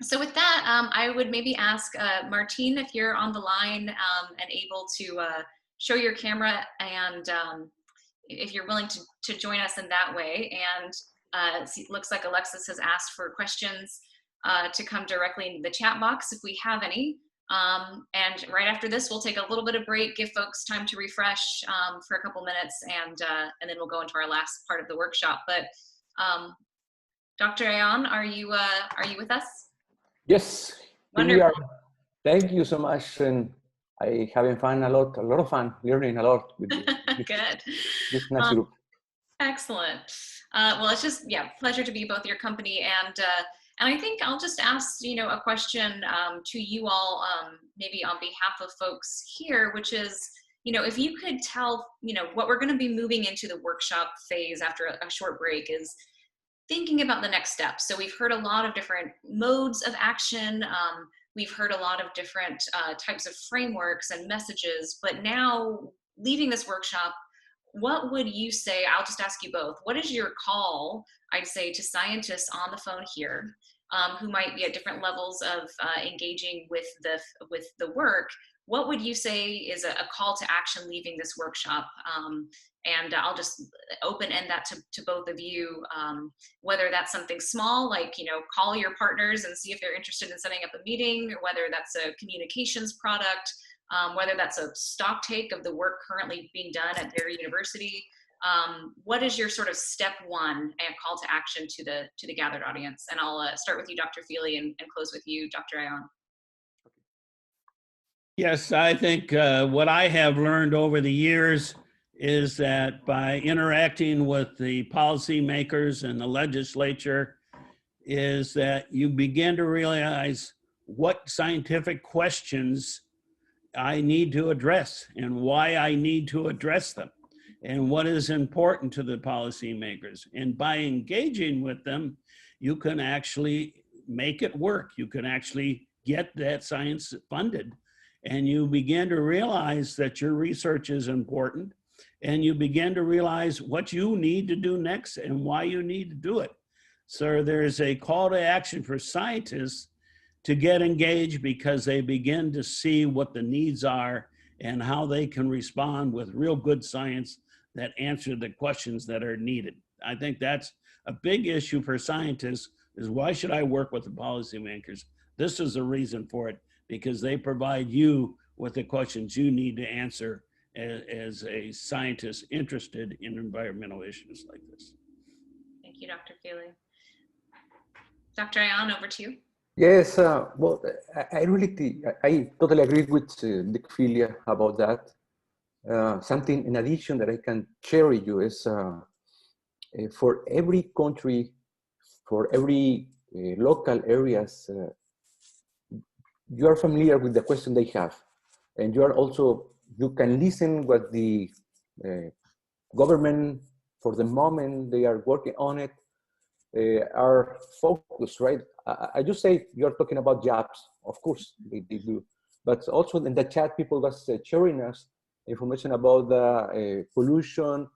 So with that, I would maybe ask Martine, if you're on the line and able to show your camera, and if you're willing to join us in that way. And it looks like Alexis has asked for questions to come directly into the chat box if we have any. And right after this, we'll take a little bit of break, give folks time to refresh for a couple minutes, and then we'll go into our last part of the workshop. But Dr. Ayan, are you with us? Yes, here we are. Thank you so much, and I having fun a lot of fun, learning a lot with Good. This nice group. Excellent. Well, it's just, pleasure to be both your company, and I think I'll just ask, a question to you all, maybe on behalf of folks here, which is, if you could tell, what we're going to be moving into the workshop phase after a short break is thinking about the next steps. So we've heard a lot of different modes of action. We've heard a lot of different types of frameworks and messages, but now leaving this workshop, what would you say, I'll just ask you both, what is your call, I'd say, to scientists on the phone here who might be at different levels of engaging with the work? What would you say is a call to action leaving this workshop? And I'll just open-end that to both of you, whether that's something small, like, call your partners and see if they're interested in setting up a meeting, or whether that's a communications product, whether that's a stock take of the work currently being done at their university. What is your sort of step one and call to action to the gathered audience? And I'll start with you, Dr. Feely, and close with you, Dr. Ayan. Yes, I think what I have learned over the years is that by interacting with the policymakers and the legislature, is that you begin to realize what scientific questions I need to address and why I need to address them, and what is important to the policymakers. And by engaging with them, you can actually make it work. You can actually get that science funded. And you begin to realize that your research is important, and you begin to realize what you need to do next and why you need to do it. So there's a call to action for scientists to get engaged, because they begin to see what the needs are and how they can respond with real good science that answer the questions that are needed. I think that's a big issue for scientists, is why should I work with the policymakers? This is the reason for it. because they provide you with the questions you need to answer as a scientist interested in environmental issues like this. Thank you, Dr. Feely. Dr. Ayan, over to you. Yes, well, I really, I totally agree with Dick Feely about that. Something in addition that I can share with you is for every country, for every local areas, you are familiar with the question they have, and you are also, you can listen what the government for the moment they are working on it are focused, right? I just say you're talking about jobs, of course they do, but also in the chat people was sharing us information about the pollution,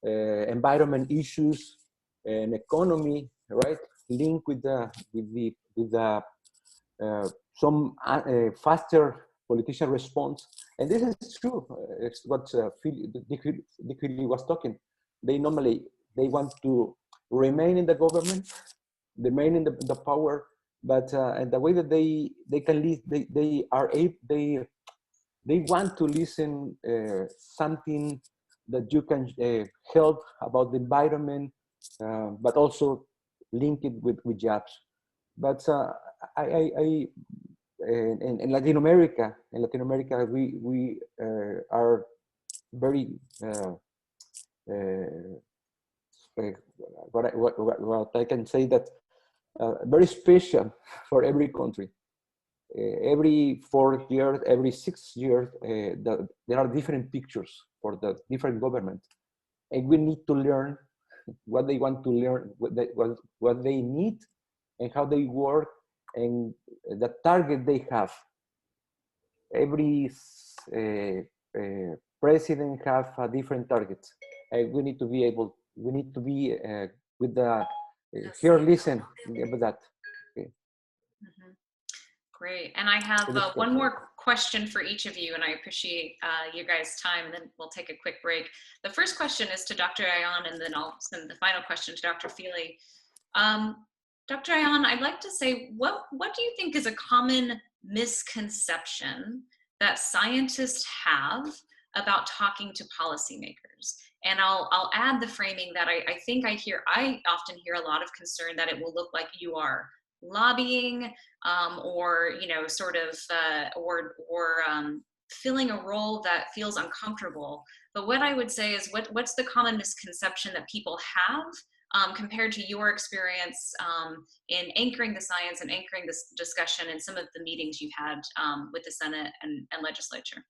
environment issues, and economy, right? Linked with the some faster politician response. And this is true. It's what Dick Healy was talking. They normally, they want to remain in the government, remain in the power, but and the way that they can lead, they are able, they want to listen something that you can help about the environment, but also link it with jobs. But I in Latin America, we are very what I can say that very special for every country. Every 4 years, every 6 years, there are different pictures for the different government, and we need to learn what they want to learn, what they need, and how they work, and the target they have. Every president have a different target. We need to be able, we need to be with the, here, listen about that. Okay. Mm-hmm. Great. And I have one more question for each of you, and I appreciate you guys' time, and then we'll take a quick break. The first question is to Dr. Ayan, and then I'll send the final question to Dr. Feely. Dr. Ayan, I'd like to say, what do you think is a common misconception that scientists have about talking to policymakers? And I'll add the framing that I often hear a lot of concern that it will look like you are lobbying or sort of filling a role that feels uncomfortable. But what I would say is what's the common misconception that people have compared to your experience in anchoring the science and anchoring this discussion in some of the meetings you've had with the Senate and legislature?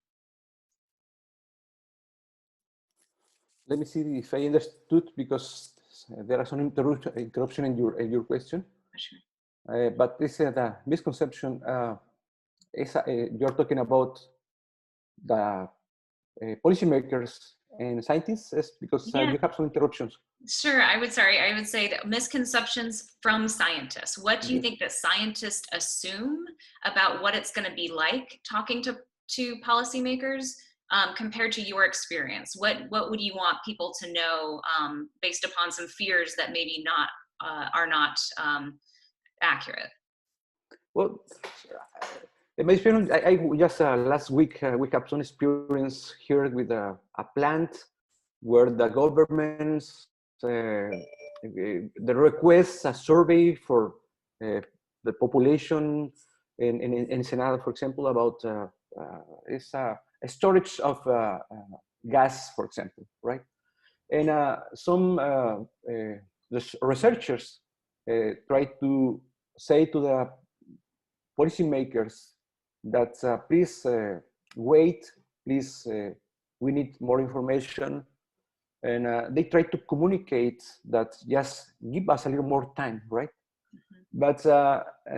Let me see if I understood, because there are some interruption in your question. Sure. But this is the misconception. You're talking about the policymakers and scientists, because Yeah. you have some interruptions. Sure, I would say that misconceptions from scientists. What do you think that scientists assume about what it's going to be like talking to policymakers compared to your experience? What would you want people to know based upon some fears that maybe are not accurate? Well, in my experience, I just last week we have some experience here with a plant where the government's the requests a survey for the population in Ensenada, for example, about it's a storage of gas, for example, right? And some researchers try to say to the policymakers that please wait, please, we need more information. And they try to communicate that, just give us a little more time, right? Mm-hmm. But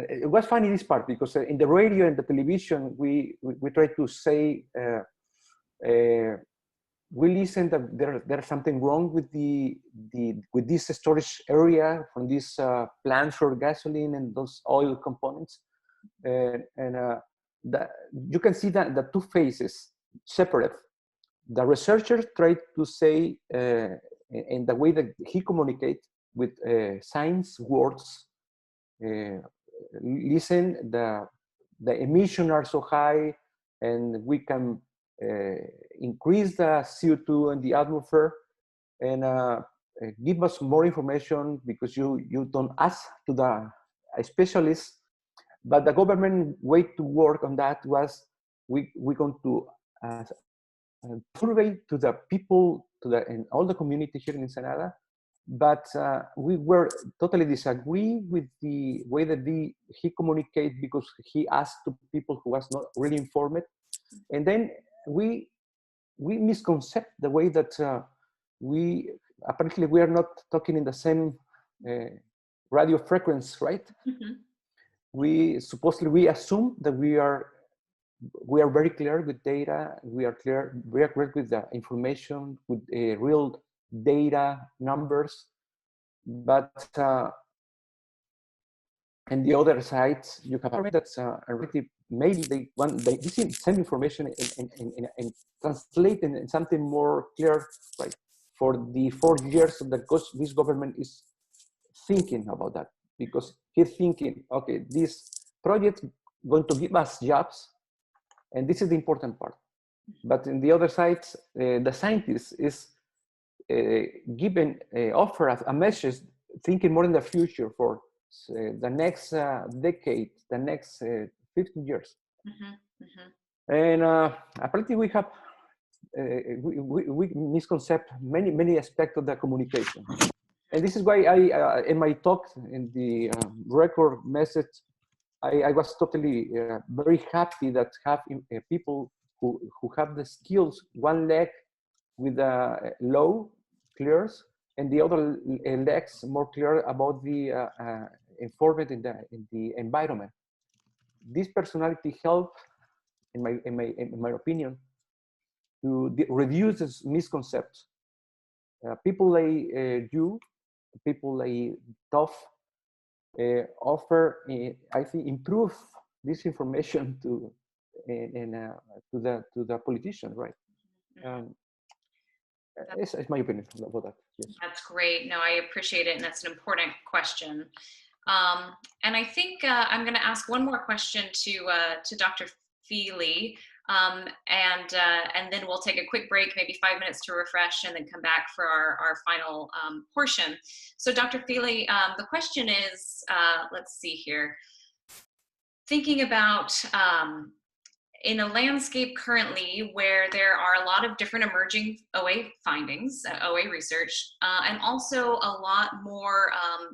it was funny, this part, because in the radio and the television, we try to say, we listen that there's something wrong with with this storage area from this plant for gasoline and those oil components. And you can see that the two phases separate. The researcher tried to say, in the way that he communicates with science words, listen, the emissions are so high, and we can increase the CO2 in the atmosphere, and give us more information, because you don't ask to the specialists. But the government way to work on that was we're going to survey to the people, in all the community here in Ensenada. But we were totally disagree with the way that he communicate, because he asked to people who was not really informed. And then we misconcept the way that we apparently we are not talking in the same radio frequency, right? Mm-hmm. We supposedly assume that we are very clear with data. We are clear with the information, with real data numbers. But and the other side, you have that's already maybe they send information and translate in something more clear, right? For the 4 years that this government is thinking about that, because he's thinking, okay, this project going to give us jobs, and this is the important part. But in the other side, the scientist is given offer a message, thinking more in the future for the next decade, the next 50 years. Mm-hmm. Mm-hmm. And apparently we have we misconcept many aspects of the communication. And this is why I in my talk, in the record message, I was totally very happy that have people who have the skills, one leg with a low clears, and the other legs more clear about the informant in the environment. This personality help, in my opinion, to reduce this misconceptions. People like you, people like tough, offer, I think, improve this information to the politician, right? It's my opinion about that. Yes. That's great. No, I appreciate it, and that's an important question. And I think I'm going to ask one more question to Dr. Feely, and then we'll take a quick break, maybe 5 minutes to refresh, and then come back for our final portion. So Dr. Feely, the question is, let's see here, thinking about in a landscape currently where there are a lot of different emerging OA findings, OA research, and also a lot more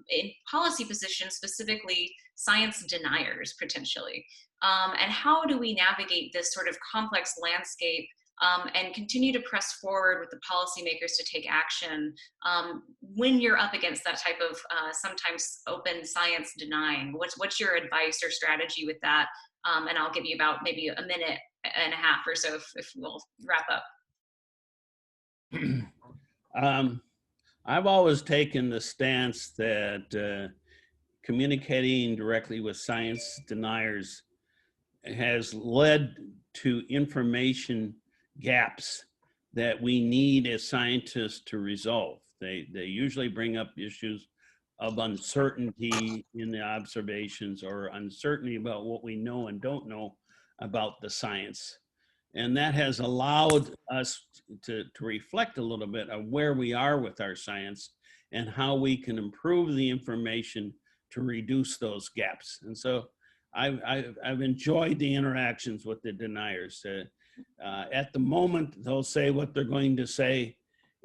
in policy positions, specifically science deniers potentially. And how do we navigate this sort of complex landscape and continue to press forward with the policymakers to take action when you're up against that type of sometimes open science denying? What's your advice or strategy with that? And I'll give you about maybe a minute and a half or so if we'll wrap up. I've always taken the stance that communicating directly with science deniers has led to information gaps that we need as scientists to resolve. They usually bring up issues of uncertainty in the observations, or uncertainty about what we know and don't know about the science. And that has allowed us to reflect a little bit on where we are with our science and how we can improve the information to reduce those gaps. And so I've enjoyed the interactions with the deniers. At the moment, they'll say what they're going to say,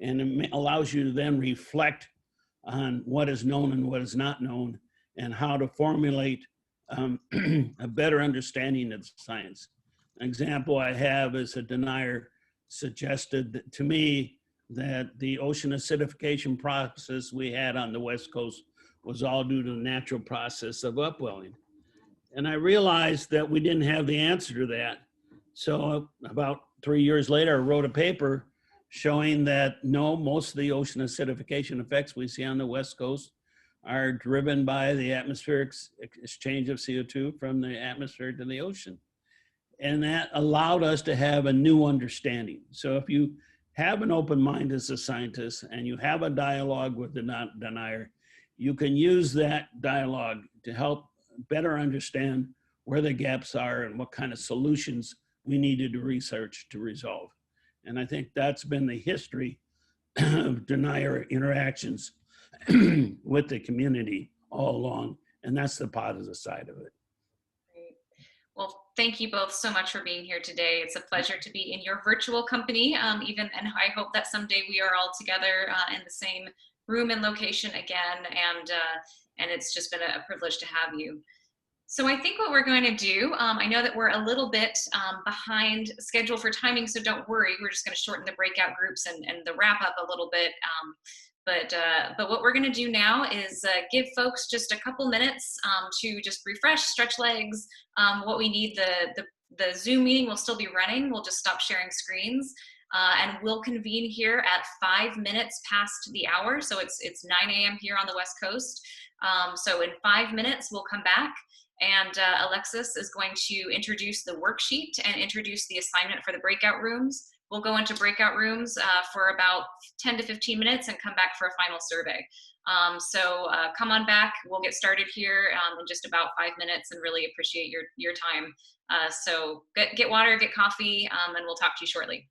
and it allows you to then reflect on what is known and what is not known, and how to formulate a better understanding of science. An example I have is a denier suggested to me that the ocean acidification process we had on the West Coast was all due to the natural process of upwelling. And I realized that we didn't have the answer to that. So about 3 years later, I wrote a paper showing that no, most of the ocean acidification effects we see on the West Coast are driven by the atmospheric exchange of CO2 from the atmosphere to the ocean. And that allowed us to have a new understanding. So if you have an open mind as a scientist and you have a dialogue with the denier, you can use that dialogue to help better understand where the gaps are and what kind of solutions we needed to research to resolve. And I think that's been the history of denier interactions with the community all along. And that's the positive side of it. Great. Well, thank you both so much for being here today. It's a pleasure to be in your virtual company, and I hope that someday we are all together in the same room and location again. And it's just been a privilege to have you. So I think what we're going to do, I know that we're a little bit behind schedule for timing, so don't worry. We're just going to shorten the breakout groups and the wrap up a little bit. But what we're going to do now is give folks just a couple minutes to just refresh, stretch legs. What we need, the Zoom meeting will still be running. We'll just stop sharing screens. And we'll convene here at 5 minutes past the hour. So it's 9 a.m. here on the West Coast. So in 5 minutes, we'll come back. And Alexis is going to introduce the worksheet and introduce the assignment for the breakout rooms. We'll go into breakout rooms for about 10 to 15 minutes and come back for a final survey. So come on back. We'll get started here in just about 5 minutes and really appreciate your time. So get water, get coffee, and we'll talk to you shortly.